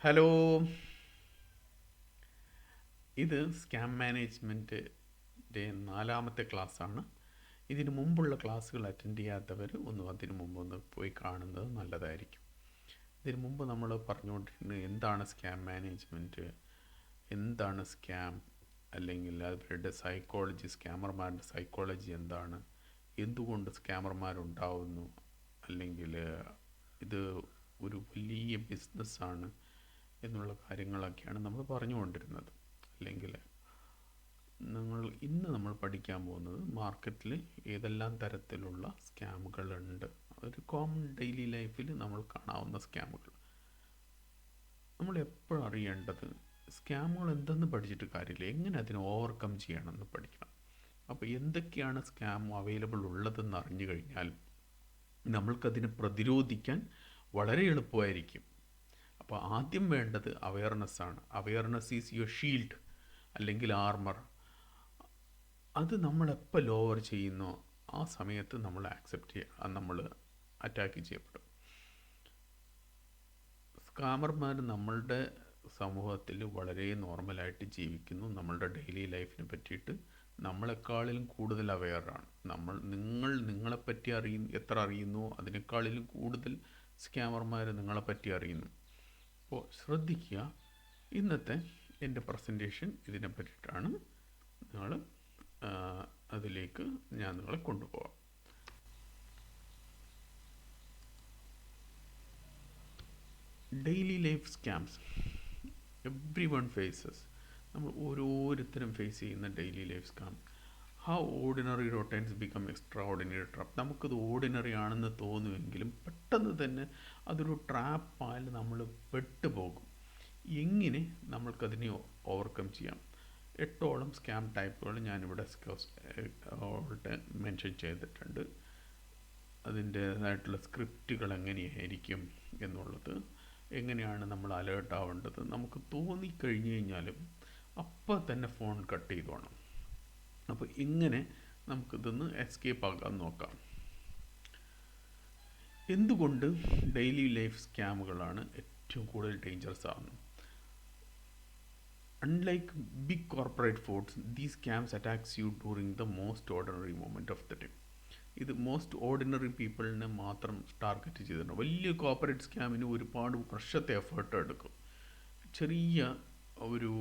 Hello. ഇത് scam മാനേജ്മെൻറ്റിൻ്റെ നാലാമത്തെ ക്ലാസ്സാണ്. ഇതിനു മുമ്പുള്ള ക്ലാസ്സുകൾ അറ്റൻഡ് ചെയ്യാത്തവർ അതിനു മുമ്പ് പോയി കാണുന്നത് നല്ലതായിരിക്കും. ഇതിനു മുമ്പ് നമ്മൾ പറഞ്ഞുകൊണ്ടിരുന്നത് എന്താണ് സ്കാം മാനേജ്മെൻറ്റ്, എന്താണ് സ്കാം, അല്ലെങ്കിൽ അവരുടെ സൈക്കോളജി, സ്കാമർമാരുടെ സൈക്കോളജി എന്താണ്, എന്തുകൊണ്ട് സ്കാമർമാരുണ്ടാവുന്നു, അല്ലെങ്കിൽ ഇത് ഒരു വലിയ ബിസിനസ്സാണ് എന്നുള്ള കാര്യങ്ങളൊക്കെയാണ് നമ്മൾ പറഞ്ഞുകൊണ്ടിരുന്നത്. അല്ലെങ്കിൽ നമ്മൾ പഠിക്കാൻ പോകുന്നത് മാർക്കറ്റിൽ ഏതെല്ലാം തരത്തിലുള്ള സ്കാമുകളുണ്ട്, ഒരു കോമൺ ഡെയിലി ലൈഫിൽ നമ്മൾ കാണാവുന്ന സ്കാമുകൾ. നമ്മൾ എപ്പോഴും അറിയേണ്ടത് സ്കാമുകൾ എന്തെന്ന് പഠിച്ചിട്ട് കാര്യമില്ല, എങ്ങനെ അതിനെ ഓവർകം ചെയ്യണമെന്ന് പഠിക്കണം. അപ്പോൾ എന്തൊക്കെയാണ് സ്കാം അവൈലബിൾ ഉള്ളതെന്ന് അറിഞ്ഞു കഴിഞ്ഞാൽ നമ്മൾക്കതിനെ പ്രതിരോധിക്കാൻ വളരെ എളുപ്പമായിരിക്കും. അപ്പോൾ ആദ്യം വേണ്ടത് അവെയർനെസ്സാണ്. അവെയർനെസ് ഈസ് യുവർ ഷീൽഡ് അല്ലെങ്കിൽ ആർമർ. അത് നമ്മളെപ്പോൾ ലോവർ ചെയ്യുന്നോ ആ സമയത്ത് നമ്മൾ നമ്മൾ അറ്റാക്ക് ചെയ്യപ്പെടും. സ്കാമർമാർ നമ്മളുടെ സമൂഹത്തിൽ വളരെ നോർമലായിട്ട് ജീവിക്കുന്നു. നമ്മളുടെ ഡെയിലി ലൈഫിനെ പറ്റിയിട്ട് നമ്മളെക്കാളിലും കൂടുതൽ അവെയറാണ്. നിങ്ങളെപ്പറ്റി എത്ര അറിയുന്നു അതിനേക്കാളിലും കൂടുതൽ സ്കാമർമാർ നിങ്ങളെപ്പറ്റി അറിയുന്നു. അപ്പോൾ ശ്രദ്ധിക്കുക. ഇന്നത്തെ എൻ്റെ പ്രസൻറ്റേഷൻ ഇതിനെ പറ്റിയിട്ടാണ്. അതിലേക്ക് ഞാൻ നിങ്ങളെ കൊണ്ടുപോകാം. Daily life scams everyone faces. നമ്മൾ ഓരോരുത്തരും ഫേസ് ചെയ്യുന്ന daily life scam. How ordinary routines become extraordinary trap. നമുക്കത് ഓർഡിനറി ആണെന്ന് തോന്നുമെങ്കിലും പെട്ടെന്ന് തന്നെ അതൊരു ട്രാപ്പായാൽ നമ്മൾ പെട്ടുപോകും. എങ്ങനെ നമ്മൾക്കതിനെ ഓവർകം ചെയ്യാം? 8ഓളം സ്കാം ടൈപ്പുകൾ ഞാനിവിടെ മെൻഷൻ ചെയ്തിട്ടുണ്ട്. അതിൻ്റേതായിട്ടുള്ള സ്ക്രിപ്റ്റുകൾ എങ്ങനെയായിരിക്കും എന്നുള്ളത്, എങ്ങനെയാണ് നമ്മൾ അലേർട്ട് ആവേണ്ടത്, നമുക്ക് തോന്നിക്കഴിഞ്ഞു കഴിഞ്ഞാലും അപ്പം തന്നെ ഫോൺ കട്ട് ചെയ്തോണം. അപ്പോൾ ഇങ്ങനെ നമുക്കിതൊന്ന് എസ്കേപ്പ് ആകാൻ നോക്കാം. എന്തുകൊണ്ട് ഡെയിലി ലൈഫ് സ്കാമുകളാണ് ഏറ്റവും കൂടുതൽ ഡേഞ്ചറസ് ആവുന്നത്? Unlike big corporate frauds, these scams attacks you during the most ordinary moment of the day. ഇത് മോസ്റ്റ് ഓർഡിനറി പീപ്പിളിനെ മാത്രം ടാർഗറ്റ് ചെയ്തിട്ടുണ്ട്. വലിയ കോർപ്പറേറ്റ് സ്കാമിന് ഒരുപാട് വർഷത്തെ എഫേർട്ട് എടുക്കും. ചെറിയ ഒരു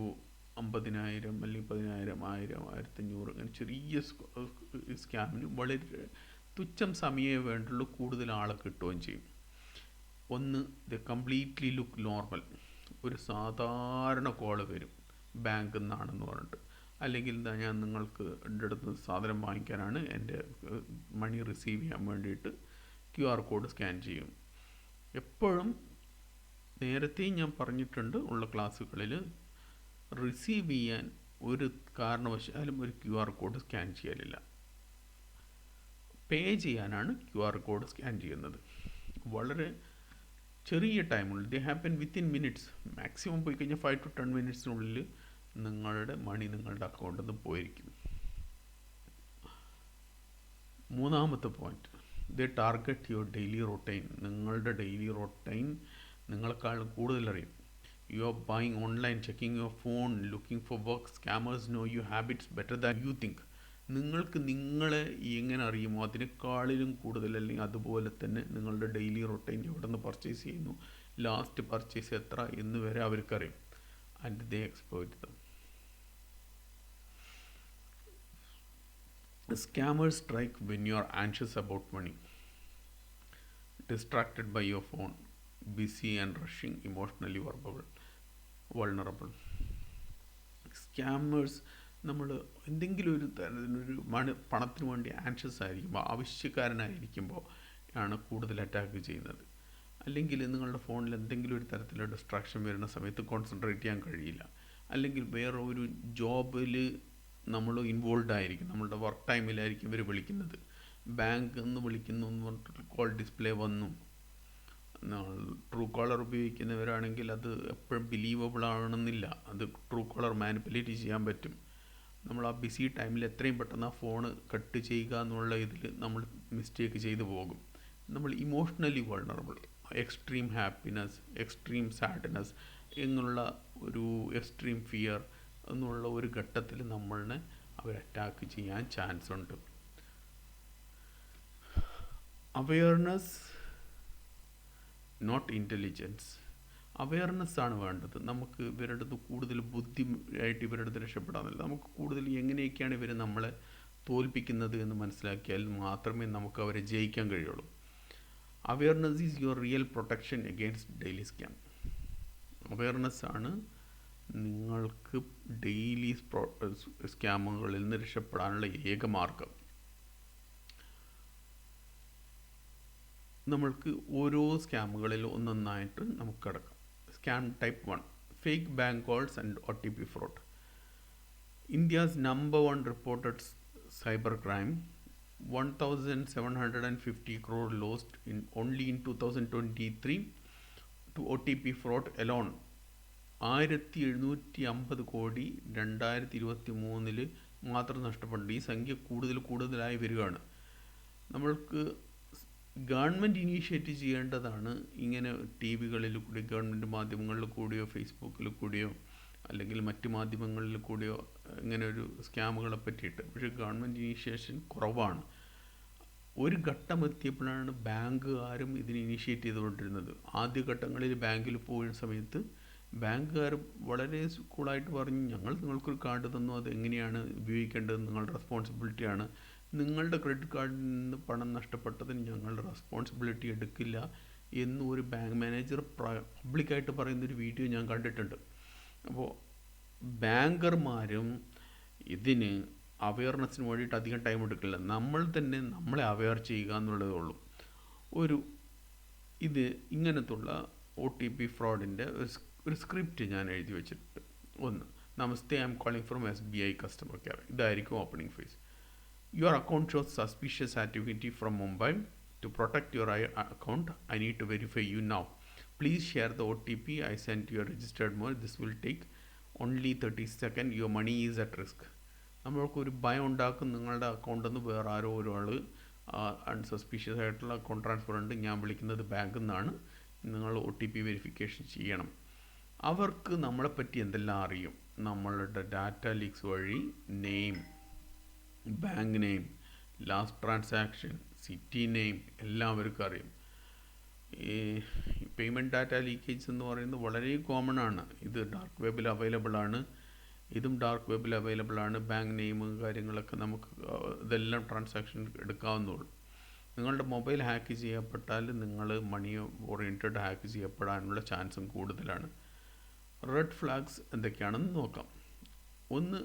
50,000 അല്ലെങ്കിൽ 10,000, 1000, 1500 അങ്ങനെ ചെറിയ സ്കാമിന് വളരെ തുച്ഛം സമയമേ വേണ്ടുള്ളൂ, കൂടുതൽ ആളെ കിട്ടുകയും ചെയ്യും. ഒന്ന്, ഇത് കംപ്ലീറ്റ്ലി ലുക്ക് നോർമൽ. ഒരു സാധാരണ കോള് വരും ബാങ്കിൽ നിന്നാണെന്ന് പറഞ്ഞിട്ട്, അല്ലെങ്കിൽ ഞാൻ നിങ്ങൾക്ക് എൻ്റെ അടുത്ത് സാധനം വാങ്ങിക്കാനാണ്, എൻ്റെ മണി റിസീവ് ചെയ്യാൻ വേണ്ടിയിട്ട് QR കോഡ് സ്കാൻ ചെയ്യും. എപ്പോഴും നേരത്തെയും ഞാൻ പറഞ്ഞിട്ടുണ്ട് ഉള്ള ക്ലാസ്സുകളിൽ, റിസീവ് ചെയ്യാൻ ഒരു കാരണവശാലും ഒരു QR കോഡ് സ്കാൻ ചെയ്യലില്ല. പേ ചെയ്യാനാണ് QR കോഡ് സ്കാൻ ചെയ്യുന്നത്. വളരെ ചെറിയ ടൈമുള്ളിൽ, ദേ ഹാപ്പൻ വിത്തിൻ മിനിറ്റ്സ്. മാക്സിമം പോയി കഴിഞ്ഞാൽ 5 to 10 മിനിറ്റ്സിനുള്ളിൽ നിങ്ങളുടെ മണി നിങ്ങളുടെ അക്കൗണ്ടിൽ നിന്ന് പോയിരിക്കും. മൂന്നാമത്തെ point, they target your daily routine. നിങ്ങളുടെ ഡെയിലി റൊട്ടൈൻ നിങ്ങളെക്കാളും കൂടുതൽ അറിയും. You are buying online, checking your phone, looking for work. Scammers know you habits better than you think. നിങ്ങൾക്ക് നിങ്ങളെ എങ്ങനെ അറിയുമോ അതിനേക്കാളിലും കൂടുതൽ, അല്ലെങ്കിൽ അതുപോലെ തന്നെ നിങ്ങളുടെ ഡെയിലി റൊട്ടൈൻ എവിടെ നിന്ന് പർച്ചേസ് ചെയ്യുന്നു, ലാസ്റ്റ് പർച്ചേസ് എത്ര എന്ന് വരെ അവർക്കറിയും. And they exploit them. Scammers strike when you are anxious about money, distracted by your phone, busy and rushing, emotionally vulnerable. Scammers നമ്മൾ എന്തെങ്കിലും ഒരു പണത്തിന് വേണ്ടി ആൻഷ്യസ് ആയിരിക്കുമ്പോൾ, ആവശ്യക്കാരനായിരിക്കുമ്പോൾ ആണ് കൂടുതൽ അറ്റാക്ക് ചെയ്യുന്നത്. അല്ലെങ്കിൽ നിങ്ങളുടെ ഫോണിൽ എന്തെങ്കിലും ഒരു തരത്തിലുള്ള ഡിസ്ട്രാക്ഷൻ വരുന്ന സമയത്ത് കോൺസെൻട്രേറ്റ് ചെയ്യാൻ കഴിയില്ല. അല്ലെങ്കിൽ വേറെ ഒരു ജോബിൽ നമ്മൾ ഇൻവോൾവ് ആയിരിക്കും, നമ്മളുടെ വർക്ക് ടൈമിലായിരിക്കും ഇവർ വിളിക്കുന്നത്. ബാങ്കിൽ നിന്ന് വിളിക്കുന്നു എന്ന് പറഞ്ഞിട്ട് കോൾ ഡിസ്പ്ലേ വന്നു. ട്രൂ കോളർ ഉപയോഗിക്കുന്നവരാണെങ്കിൽ അത് എപ്പോഴും ബിലീവബിൾ ആവണമെന്നില്ല. അത് ട്രൂ കോളർ മാനിപ്പുലേറ്റ് ചെയ്യാൻ പറ്റും. നമ്മൾ ആ ബിസി ടൈമിൽ എത്രയും പെട്ടെന്ന് ആ ഫോണ് കട്ട് ചെയ്യുക എന്നുള്ള ഇതിൽ നമ്മൾ മിസ്റ്റേക്ക് ചെയ്തു പോകും. നമ്മൾ emotionally vulnerable, extreme happiness, extreme sadness, എന്നുള്ള ഒരു എക്സ്ട്രീം ഫിയർ എന്നുള്ള ഒരു ഘട്ടത്തിൽ നമ്മളെ അവർ അറ്റാക്ക് ചെയ്യാൻ ചാൻസ് ഉണ്ട്. Awareness not intelligence. അവെയർനെസ് ആണ് വേണ്ടത്. നമുക്ക് ഇവരുടെ അടുത്ത് കൂടുതൽ ബുദ്ധിയായിട്ട് ഇവരുടെ അടുത്ത് രക്ഷപ്പെടാമെന്നില്ല. നമുക്ക് കൂടുതൽ എങ്ങനെയൊക്കെയാണ് ഇവർ നമ്മളെ തോൽപ്പിക്കുന്നത് എന്ന് മനസ്സിലാക്കിയാൽ മാത്രമേ നമുക്ക് അവരെ ജയിക്കാൻ കഴിയുള്ളൂ. Awareness is your real protection against daily scam. Awareness ആണ് നിങ്ങൾക്ക് ഡെയിലി സ്കാമുകളിൽ നിന്ന് രക്ഷപ്പെടാനുള്ള ഏക മാർഗം. നമ്മൾക്ക് ഓരോ സ്കാമുകളിൽ ഒന്നൊന്നായിട്ട് നമുക്ക് കിടക്കാം. Scam type 1, fake bank calls and OTP fraud. India's number 1 reported cyber crime, 1,750 crore lost only in 2023 to OTP fraud alone. 1750 കോടി 2023 മാത്രം നഷ്ടപ്പെട്ടു. ഈ സംഖ്യ കൂടുതലായി വരികയാണ്. നമ്മൾക്ക് ഗവൺമെൻറ് ഇനീഷ്യേറ്റ് ചെയ്യേണ്ടതാണ് ഇങ്ങനെ ടി വികളിൽ കൂടി, ഗവൺമെൻറ് മാധ്യമങ്ങളിൽ കൂടിയോ ഫേസ്ബുക്കിൽ കൂടിയോ അല്ലെങ്കിൽ മറ്റ് മാധ്യമങ്ങളിൽ കൂടിയോ ഇങ്ങനെ ഒരു സ്കാമുകളെ പറ്റിയിട്ട്. പക്ഷേ ഗവൺമെൻറ് ഇനീഷ്യേഷൻ കുറവാണ്. ഒരു ഘട്ടം എത്തിയപ്പോഴാണ് ബാങ്കുകാരും ഇതിന് ഇനീഷ്യേറ്റ് ചെയ്തുകൊണ്ടിരുന്നത്. ആദ്യഘട്ടങ്ങളിൽ ബാങ്കിൽ പോകുന്ന സമയത്ത് ബാങ്കുകാർ വളരെ കൂളായിട്ട് പറഞ്ഞു, ഞങ്ങൾ നിങ്ങൾക്കൊരു കാർഡ് തന്നു, അത് എങ്ങനെയാണ് ഉപയോഗിക്കേണ്ടത് നിങ്ങളുടെ റെസ്പോൺസിബിലിറ്റിയാണ്. നിങ്ങളുടെ ക്രെഡിറ്റ് കാർഡിൽ നിന്ന് പണം നഷ്ടപ്പെട്ടതിന് ഞങ്ങൾ റെസ്പോൺസിബിലിറ്റി എടുക്കില്ല എന്ന് ഒരു ബാങ്ക് മാനേജർ പബ്ലിക്കായിട്ട് പറയുന്നൊരു വീഡിയോ ഞാൻ കണ്ടിട്ടുണ്ട്. അപ്പോൾ ബാങ്കർമാരും ഇതിന് അവെയർനെസ്സിന് വേണ്ടിയിട്ട് അധികം ടൈം എടുക്കില്ല. നമ്മൾ തന്നെ നമ്മളെ അവെയർ ചെയ്യുക എന്നുള്ളതേ ഉള്ളൂ. ഇത് ഇങ്ങനത്തുള്ള OTP ഫ്രോഡിൻ്റെ ഒരു സ്ക്രിപ്റ്റ് ഞാൻ എഴുതി വെച്ചിട്ടുണ്ട്. 1, നമസ്തേ, I am calling from SBI customer care. ഇതായിരിക്കും opening phase. Your account shows suspicious activity from Mumbai. To protect your account I need to verify you now. Please share the OTP I send your registered mobile. This will take only 30 seconds. Your money is at risk. നമ്മൾക്കൊരു ഭയം ഉണ്ടാക്കും, നിങ്ങളുടെ അക്കൗണ്ടിൽ നിന്ന് വേറെ ആരോ ഒരാൾ അൺസസ്പീഷ്യസ് ആയിട്ടുള്ള account transfer ഉണ്ട്, ഞാൻ വിളിക്കുന്നത് ബാങ്കിൽ നിന്നാണ്, നിങ്ങൾ OTP വെരിഫിക്കേഷൻ ചെയ്യണം. അവർക്ക് നമ്മളെപ്പറ്റി എന്തെല്ലാം അറിയും? നമ്മളുടെ ഡാറ്റ ലീക്സ് വഴി name, bank name, last transaction, city name എല്ലാം അവർക്ക് അറിയും. ഈ പേയ്മെൻറ്റ് ഡാറ്റ ലീക്കേജ് എന്ന് പറയുന്നത് വളരെ കോമൺ ആണ്. ഇത് ഡാർക്ക് വെബിൽ അവൈലബിൾ ആണ്. ഇതും ഡാർക്ക് വെബിൽ അവൈലബിൾ ആണ്. ബാങ്ക് നെയിം കാര്യങ്ങളൊക്കെ നമുക്ക് ഇതെല്ലാം ട്രാൻസാക്ഷൻ എടുക്കാവുന്നുള്ളൂ. നിങ്ങളുടെ മൊബൈൽ ഹാക്ക് ചെയ്യപ്പെട്ടാൽ നിങ്ങൾ മണി ഓറിയൻറ്റഡ് ഹാക്ക് ചെയ്യപ്പെടാനുള്ള ചാൻസും കൂടുതലാണ്. റെഡ് ഫ്ലാഗ്സ് എന്തൊക്കെയാണെന്ന് നോക്കാം. 1,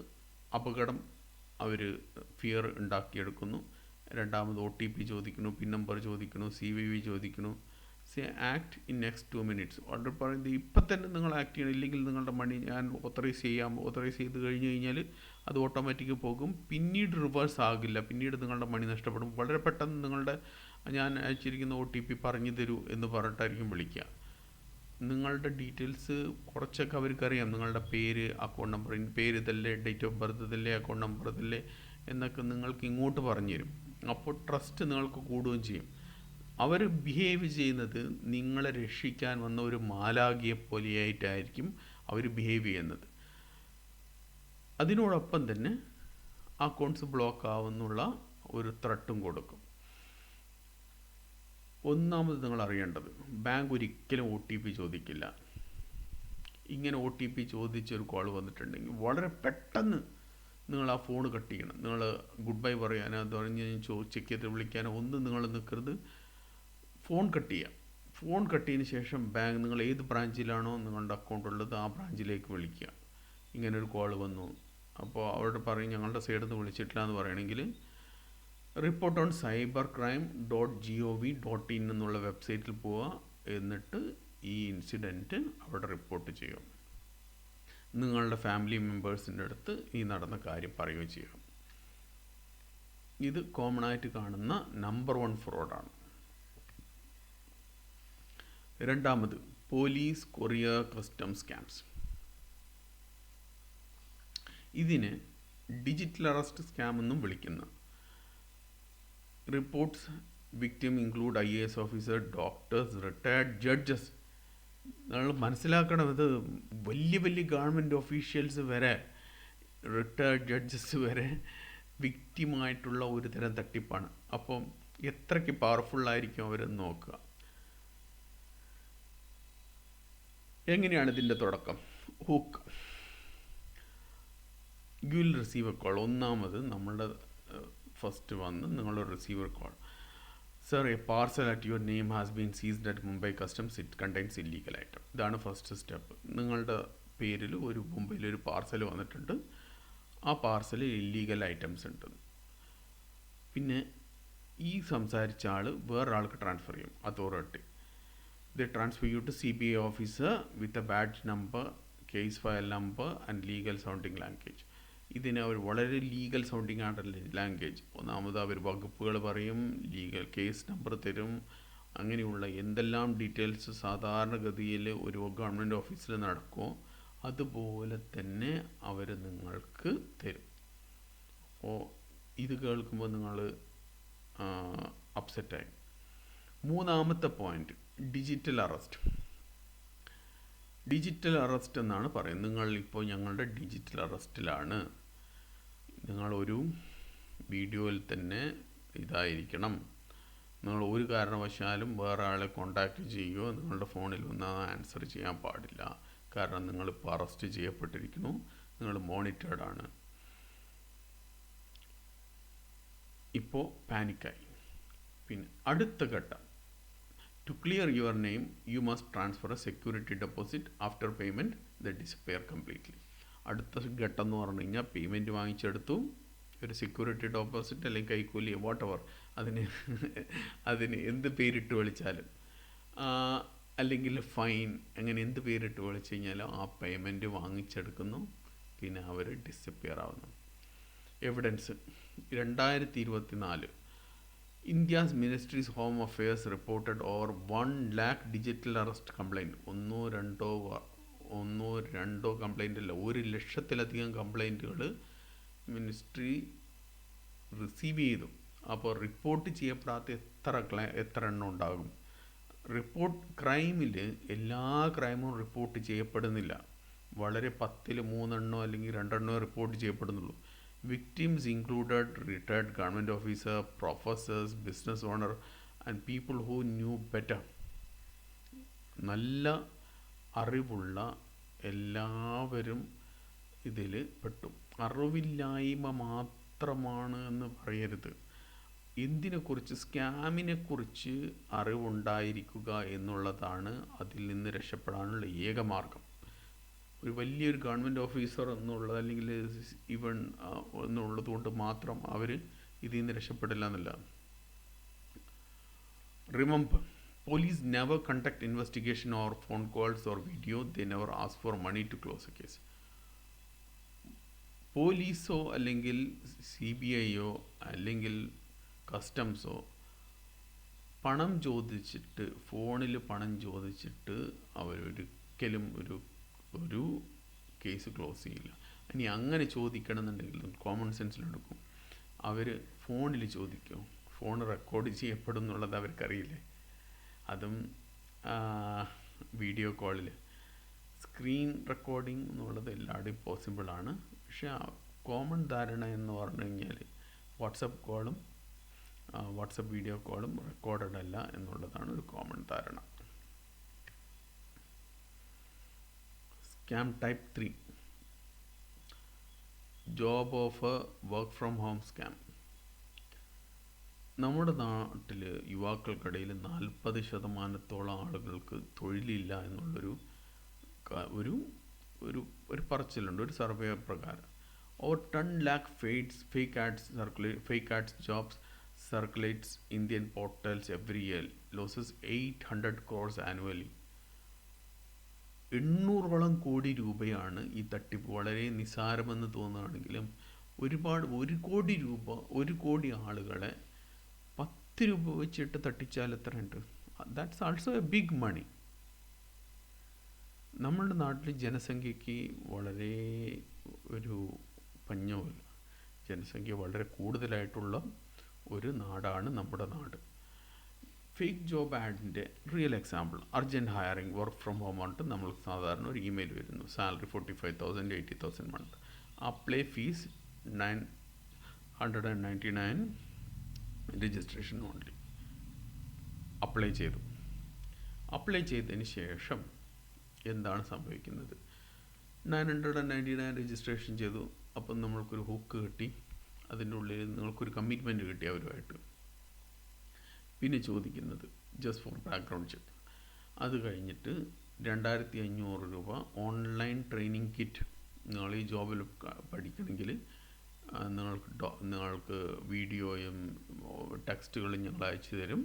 അപകടം അവർ ഫിയർ ഉണ്ടാക്കിയെടുക്കുന്നു. രണ്ടാമത് OTP ചോദിക്കുന്നു, പിൻ നമ്പർ ചോദിക്കുന്നു, CVV ചോദിക്കുന്നു. Act in next 2 minutes. Order പറയുന്നത് ഇപ്പം തന്നെ നിങ്ങൾ ആക്ട് ചെയ്യണം, ഇല്ലെങ്കിൽ നിങ്ങളുടെ മണി ഞാൻ ഓത്തറൈസ് ചെയ്ത് കഴിഞ്ഞ് കഴിഞ്ഞാൽ അത് ഓട്ടോമാറ്റിക് പോകും. പിന്നീട് റിവേഴ്സ് ആകില്ല. പിന്നീട് നിങ്ങളുടെ മണി നഷ്ടപ്പെടും. വളരെ പെട്ടെന്ന് നിങ്ങളുടെ ഞാൻ അയച്ചിരിക്കുന്ന OTP പറഞ്ഞു തരൂ എന്ന് പറഞ്ഞിട്ടായിരിക്കും വിളിക്കുക. നിങ്ങളുടെ ഡീറ്റെയിൽസ് കുറച്ചൊക്കെ അവർക്കറിയാം. നിങ്ങളുടെ പേര്, അക്കൗണ്ട് നമ്പർ, പേര് ഇതല്ലേ, ഡേറ്റ് ഓഫ് ബർത്ത് ഇതല്ലേ, അക്കൗണ്ട് നമ്പർ ഇതല്ലേ എന്നൊക്കെ നിങ്ങൾക്ക് ഇങ്ങോട്ട് പറഞ്ഞു തരും. അപ്പോൾ ട്രസ്റ്റ് നിങ്ങൾക്ക് കൂടുകയും ചെയ്യും. അവർ ബിഹേവ് ചെയ്യുന്നത് നിങ്ങളെ രക്ഷിക്കാൻ വന്ന ഒരു മാലാഖിയെ പോലെയായിട്ടായിരിക്കും അവർ ബിഹേവ് ചെയ്യുന്നത്. അതിനോടൊപ്പം തന്നെ അക്കൗണ്ട്സ് ബ്ലോക്ക് ആവുന്നുള്ള ഒരു ത്രട്ടും കൊടുക്കും. ഒന്നാമത് നിങ്ങൾ അറിയേണ്ടത്, ബാങ്ക് ഒരിക്കലും OTP ചോദിക്കില്ല. ഇങ്ങനെ OTP ചോദിച്ചൊരു കോൾ വന്നിട്ടുണ്ടെങ്കിൽ വളരെ പെട്ടെന്ന് നിങ്ങൾ ആ ഫോൺ കട്ട് ചെയ്യണം. നിങ്ങൾ ഗുഡ് ബൈ പറയാനോ അത് പറഞ്ഞ് ചെക്ക് ചെയ്ത് വിളിക്കാനോ ഒന്നും നിങ്ങൾ നിൽക്കരുത്. ഫോൺ കട്ട് ചെയ്യാം. ഫോൺ കട്ട് ചെയ്തതിന് ശേഷം ബാങ്ക്, നിങ്ങൾ ഏത് ബ്രാഞ്ചിലാണോ നിങ്ങളുടെ അക്കൗണ്ട് ഉള്ളത് ആ ബ്രാഞ്ചിലേക്ക് വിളിക്കുക. ഇങ്ങനൊരു കോൾ വന്നു, അപ്പോൾ അവരോട് പറയും ഞങ്ങളുടെ സൈഡിൽ നിന്ന് വിളിച്ചിട്ടില്ല എന്ന് പറയണമെങ്കിൽ റിപ്പോർട്ട് ഓൺ cybercrime.gov.in എന്നുള്ള വെബ്സൈറ്റിൽ പോവുക. എന്നിട്ട് ഈ ഇൻസിഡൻറ്റ് അവിടെ റിപ്പോർട്ട് ചെയ്യും. നിങ്ങളുടെ ഫാമിലി മെമ്പേഴ്സിൻ്റെ അടുത്ത് ഈ നടന്ന കാര്യം പറയുകയും ചെയ്യും. ഇത് കോമൺ ആയിട്ട് കാണുന്ന നമ്പർ 1 ഫ്രോഡാണ്. രണ്ടാമത്, പോലീസ് കൊറിയർ കസ്റ്റം സ്കാംസ്. ഇതിനെ ഡിജിറ്റൽ അറസ്റ്റ് സ്കാം എന്നും വിളിക്കുന്നു. Reports victim include IAS officer, doctors, retired judges. നമ്മൾ മനസ്സിലാക്കണം, ഇത് വലിയ വലിയ ഗവൺമെൻറ് ഒഫീഷ്യൽസ് വരെ, റിട്ടയർഡ് ജഡ്ജസ് വരെ വിക്റ്റിമായിട്ടുള്ള ഒരു തരം തട്ടിപ്പാണ്. അപ്പം എത്രയ്ക്ക് പവർഫുള്ളായിരിക്കും അവരെന്ന് നോക്കുക. എങ്ങനെയാണ് ഇതിൻ്റെ തുടക്കം? Hook. You will receive A call. ഒന്നാമത് നമ്മളുടെ ഫസ്റ്റ് വന്ന് നിങ്ങളുടെ receiver call, sir A parcel at your name has been ceased at Mumbai customs, it contains illegal item. ഇതാണ് ഫസ്റ്റ് സ്റ്റെപ്പ്. നിങ്ങളുടെ പേരിൽ മുംബൈയിലൊരു പാർസൽ വന്നിട്ടുണ്ട്, ആ പാർസലിൽ ഇല്ലീഗൽ ഐറ്റംസ് ഉണ്ട്. പിന്നെ ഈ സംസാരിച്ച ആൾ വേറൊരാൾക്ക് ട്രാൻസ്ഫർ ചെയ്യും, authority. They transfer you to CBI officer with a badge number, case file number and legal sounding language. ഇതിന് അവർ വളരെ ലീഗൽ സൗണ്ടിങ് ആണല്ലേ ലാംഗ്വേജ്. ഒന്നാമത് അവർ വകുപ്പുകൾ പറയും, ലീഗൽ കേസ് നമ്പർ തരും, അങ്ങനെയുള്ള എന്തെല്ലാം ഡീറ്റെയിൽസ് സാധാരണഗതിയിൽ ഒരു ഗവൺമെൻറ് ഓഫീസിൽ നടക്കുമോ അതുപോലെ തന്നെ അവർ നിങ്ങൾക്ക് തരും. അപ്പോൾ ഇത് കേൾക്കുമ്പോൾ നിങ്ങൾ അപ്സെറ്റായി. മൂന്നാമത്തെ point, digital arrest. Digital arrest എന്നാണ് പറയുന്നത്. നിങ്ങളിപ്പോൾ ഞങ്ങളുടെ ഡിജിറ്റൽ അറസ്റ്റിലാണ്, നിങ്ങളൊരു വീഡിയോയിൽ തന്നെ ഇതായിരിക്കണം, നിങ്ങൾ ഒരു കാരണവശാലും വേറെ ആളെ കോണ്ടാക്റ്റ് ചെയ്യുകയോ നിങ്ങളുടെ ഫോണിൽ വന്ന് ആൻസർ ചെയ്യാൻ പാടില്ല, കാരണം നിങ്ങളിപ്പോൾ അറസ്റ്റ് ചെയ്യപ്പെട്ടിരിക്കുന്നു, നിങ്ങൾ മോണിറ്റേർഡ് ആണ്. ഇപ്പോൾ പാനിക്കായി. പിന്നെ അടുത്ത ഘട്ടം, to clear your name you must transfer a security deposit, after payment the disappear completely. അടുത്ത ഘട്ടം എന്ന് പറഞ്ഞു കഴിഞ്ഞാൽ പേയ്മെൻറ്റ് വാങ്ങിച്ചെടുത്തു, ഒരു സെക്യൂരിറ്റി ഡെപ്പോസിറ്റ് അല്ലെങ്കിൽ കൈക്കൂലി വാട്ട് എവർ, അതിന് എന്ത് പേരിട്ട് വിളിച്ചാലും, അല്ലെങ്കിൽ ഫൈൻ, അങ്ങനെ എന്ത് പേരിട്ട് വിളിച്ചു കഴിഞ്ഞാലും ആ പേയ്മെൻറ്റ് വാങ്ങിച്ചെടുക്കുന്നു, പിന്നെ അവർ ഡിസപ്പിയർ ആവുന്നു. Evidence 2024 India's Ministry's Home Affairs reported over 1 lakh digital arrest complaint. ഒന്നോ രണ്ടോ കംപ്ലൈൻ്റ് അല്ല, 1,00,000-ലധികം കംപ്ലൈൻറ്റുകൾ മിനിസ്ട്രി റിസീവ് ചെയ്തു. അപ്പോൾ റിപ്പോർട്ട് ചെയ്യപ്പെടാത്ത എത്ര എണ്ണം ഉണ്ടാകും? ക്രൈമിൽ എല്ലാ ക്രൈമും റിപ്പോർട്ട് ചെയ്യപ്പെടുന്നില്ല, വളരെ 10-ൽ 3 അല്ലെങ്കിൽ 2 report ചെയ്യപ്പെടുന്നുള്ളൂ. Victims included retired government officer, professors, business owner and people who knew better. നല്ല അറിവുള്ള എല്ലാവരും ഇതിൽ പെട്ടു. അറിവില്ലായ്മ മാത്രമാണ് എന്ന് പറയരുത്. എന്തിനെക്കുറിച്ച്? സ്കാമിനെക്കുറിച്ച് അറിവുണ്ടായിരിക്കുക എന്നുള്ളതാണ് അതിൽ നിന്ന് രക്ഷപ്പെടാനുള്ള ഏക മാർഗം. ഒരു വലിയൊരു ഗവൺമെൻറ് ഓഫീസർ എന്നുള്ളത് അല്ലെങ്കിൽ ഇവൺ എന്നുള്ളത് കൊണ്ട് മാത്രം അവർ ഇതിൽ നിന്ന് രക്ഷപ്പെടില്ല എന്നല്ല. Remember, police never conduct investigation or phone calls or video, they never ask for money to close a case. പോലീസോ അല്ലെങ്കിൽ CBIയോ അല്ലെങ്കിൽ കസ്റ്റംസോ പണം ചോദിച്ചിട്ട്, ഫോണിൽ പണം ചോദിച്ചിട്ട് അവരൊരിക്കലും ഒരു കേസ് ക്ലോസ് ചെയ്യില്ല. ഇനി അങ്ങനെ ചോദിക്കണമെന്നുണ്ടെങ്കിൽ കോമൺ സെൻസിലെടുക്കും. അവർ ഫോണിൽ ചോദിക്കും, ഫോൺ റെക്കോർഡ് ചെയ്യപ്പെടും എന്നുള്ളത് അവർക്കറിയില്ലേ. അതും വീഡിയോ കോളിൽ സ്ക്രീൻ റെക്കോർഡിംഗ് എന്നുള്ളത് എല്ലാവരുടെയും പോസിബിളാണ്. പക്ഷേ കോമൺ ധാരണ എന്ന് പറഞ്ഞു കഴിഞ്ഞാൽ വാട്സപ്പ് വീഡിയോ കോളും റെക്കോർഡഡ് അല്ല എന്നുള്ളതാണ് ഒരു കോമൺ ധാരണ. Scam type 3, job offer, work from home scam. നമ്മുടെ നാട്ടിൽ യുവാക്കൾക്കിടയിൽ 40% ആളുകൾക്ക് തൊഴിലില്ല എന്നുള്ളൊരു ഒരു പറച്ചിലുണ്ട്, ഒരു സർവേ പ്രകാരം. Over 10 lakh fake ads jobs circulates Indian portals every year, losses 800 crores annually. 800 കോടി രൂപയാണ് ഈ തട്ടിപ്പ്. വളരെ നിസ്സാരമെന്ന് തോന്നുകയാണെങ്കിലും ഒരുപാട്, 1 കോടി ആളുകളെ 10 രൂപ വെച്ചിട്ട് തട്ടിച്ചാൽ എത്രയുണ്ട്? That's also a big money. നമ്മളുടെ നാട്ടിൽ ജനസംഖ്യയ്ക്ക് വളരെ ഒരു പഞ്ഞവുമില്ല. ജനസംഖ്യ വളരെ കൂടുതലായിട്ടുള്ള ഒരു നാടാണ് നമ്മുടെ നാട്. ഫേക്ക് ജോബ് ആഡിൻ്റെ real example urgent hiring work from home പറഞ്ഞിട്ട് നമ്മൾ സാധാരണ ഒരു ഇമെയിൽ വരുന്നു. Salary 45,000 80,000 month. Apply fees 999 registration only. Apply ചെയ്തതിന് ശേഷം എന്താണ് സംഭവിക്കുന്നത്? 999 രജിസ്ട്രേഷൻ ചെയ്തു. അപ്പം നമ്മൾക്കൊരു ഹുക്ക് കിട്ടി, അതിൻ്റെ ഉള്ളിൽ നിങ്ങൾക്കൊരു കമ്മിറ്റ്മെൻറ്റ് കിട്ടി അവരുമായിട്ട്. പിന്നെ ചോദിക്കുന്നത് ജസ്റ്റ് ഫോർ ബാക്ക്ഗ്രൗണ്ട് ചെക്ക്. അത് കഴിഞ്ഞിട്ട് 2,500 രൂപ ഓൺലൈൻ ട്രെയിനിങ് കിറ്റ്. നിങ്ങൾ ഈ ജോബിൽ പഠിക്കണമെങ്കിൽ നിങ്ങൾക്ക് വീഡിയോയും ടെക്സ്റ്റുകളും ഞങ്ങൾ അയച്ചു തരും.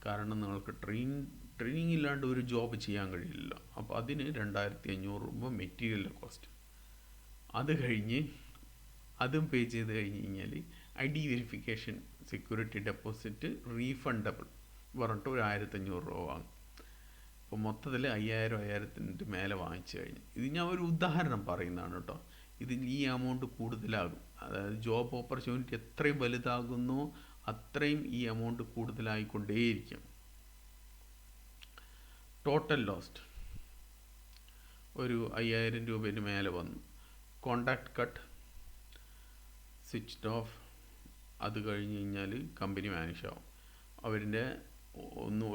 കാരണം നിങ്ങൾക്ക് ട്രെയിനിങ് ഇല്ലാണ്ട് ഒരു ജോബ് ചെയ്യാൻ കഴിയില്ല. അപ്പോൾ അതിന് 2,500 രൂപ മെറ്റീരിയൽ കോസ്റ്റ്. അത് കഴിഞ്ഞ് അതും പേ ചെയ്ത് കഴിഞ്ഞ് കഴിഞ്ഞാൽ ID verification, security deposit refundable പറഞ്ഞിട്ട് ഒരു 1,500 രൂപ വാങ്ങും. അപ്പോൾ മൊത്തത്തിൽ 5,000 മേലെ വാങ്ങിച്ചു കഴിഞ്ഞു. ഇത് ഞാൻ ഒരു ഉദാഹരണം പറയുന്നതാണ് കേട്ടോ. ഇതിൽ ഈ എമൗണ്ട് കൂടുതലാകും. അതായത് ജോബ് ഓപ്പർച്യൂണിറ്റി എത്രയും വലുതാകുന്നു അത്രയും ഈ എമൗണ്ട് കൂടുതലായിക്കൊണ്ടേയിരിക്കും. ടോട്ടൽ ലോസ്റ്റ് ഒരു 5,000 രൂപേന് മേലെ വന്നു. Contact cut, switched off. അത് കഴിഞ്ഞ് കഴിഞ്ഞാൽ കമ്പനി വാനിഷ് ആവും. അവരുടെ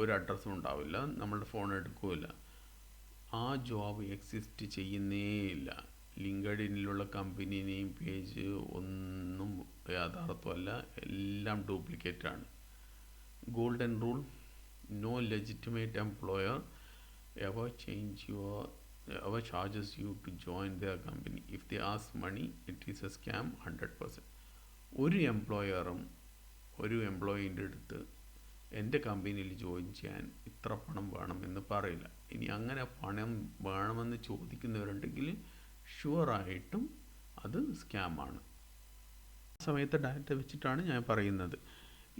ഒരു അഡ്രസ്സും ഉണ്ടാവില്ല, നമ്മളുടെ ഫോൺ എടുക്കില്ല. ആ ജോബ് എക്സിസ്റ്റ് ചെയ്യുന്നേയില്ല. ലിങ്ക്ഡിനിലുള്ള കമ്പനി നെയിം പേജ് ഒന്നും യാഥാർത്ഥ്യമല്ല, എല്ലാം ഡ്യൂപ്ലിക്കേറ്റാണ്. Golden rule: no legitimate employer ever charges you to join their company. If they ask money, it is a scam 100%. ഒരു എംപ്ലോയറും ഒരു എംപ്ലോയീൻ്റെ അടുത്ത് എൻ്റെ കമ്പനിയിൽ ജോയിൻ ചെയ്യാൻ ഇത്ര പണം വേണമെന്ന് പറയില്ല. ഇനി അങ്ങനെ പണം വേണമെന്ന് ചോദിക്കുന്നവരുണ്ടെങ്കിൽ ഷുവറായിട്ടും അത് സ്കാമാണ്. ആ സമയത്തെ ഡാറ്റ വെച്ചിട്ടാണ് ഞാൻ പറയുന്നത്.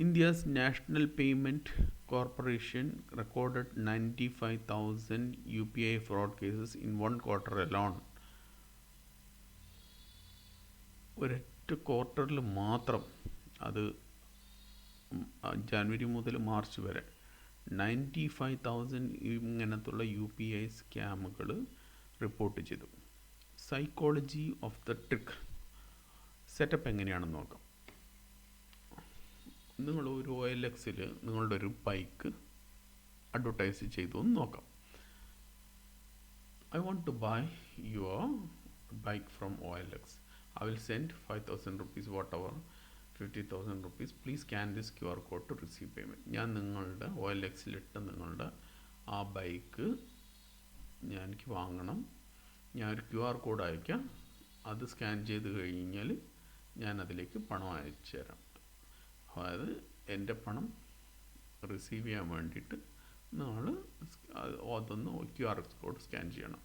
India's National Payment Corporation recorded 95,000 UPI fraud cases in one quarter alone. ഒരൊറ്റ ക്വാർട്ടറിൽ മാത്രം, അത് ജനുവരി മുതൽ മാർച്ച് വരെ 95,000 ഇങ്ങനത്തുള്ള UPI സ്കാമുകൾ റിപ്പോർട്ട് ചെയ്തു. Psychology of the trick. Setup എങ്ങനെയാണെന്ന് നോക്കാം. നിങ്ങൾ ഒരു OLXൽ നിങ്ങളുടെ ഒരു ബൈക്ക് അഡ്വർടൈസ് ചെയ്തു എന്ന് നോക്കാം. I want to buy your bike from OLX. I will send 5,000 rupees, whatever, 50,000 rupees. Please scan this QR code to receive payment. ഞാൻ നിങ്ങളുടെ OLXലിട്ട നിങ്ങളുടെ ആ ബൈക്ക് എനിക്ക് വാങ്ങണം. ഞാൻ ഒരു QR കോഡ് അയക്കാം. അത് സ്കാൻ ചെയ്ത് കഴിഞ്ഞാൽ ഞാൻ അതിലേക്ക് പണം അയച്ചു തരാം. അതായത് എൻ്റെ പണം റിസീവ് ചെയ്യാൻ വേണ്ടിയിട്ട് നിങ്ങൾ അതൊന്ന് QR കോഡ് സ്കാൻ ചെയ്യണം.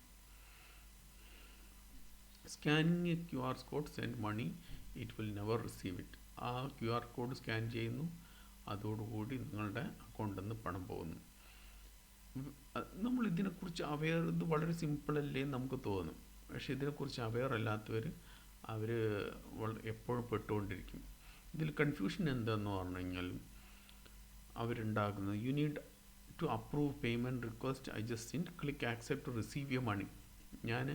Scanning QR code send money, it will never receive it. ആ QR കോഡ് സ്കാൻ ചെയ്യുന്നു, അതോടുകൂടി നിങ്ങളുടെ അക്കൗണ്ടിൽ നിന്ന് പണം പോകുന്നു. നമ്മൾ ഇതിനെക്കുറിച്ച് അവെയർ, ഇത് വളരെ സിമ്പിളല്ലേ നമുക്ക് തോന്നും. പക്ഷേ ഇതിനെക്കുറിച്ച് അവെയർ അല്ലാത്തവർ അവർ എപ്പോഴും പെട്ടുകൊണ്ടിരിക്കും. ഇതിൽ കൺഫ്യൂഷൻ എന്താണെന്ന് പറഞ്ഞു കഴിഞ്ഞാൽ അവരുണ്ടാക്കുന്നത്, you need to approve payment request, I just send, click accept to receive your money. ഞാൻ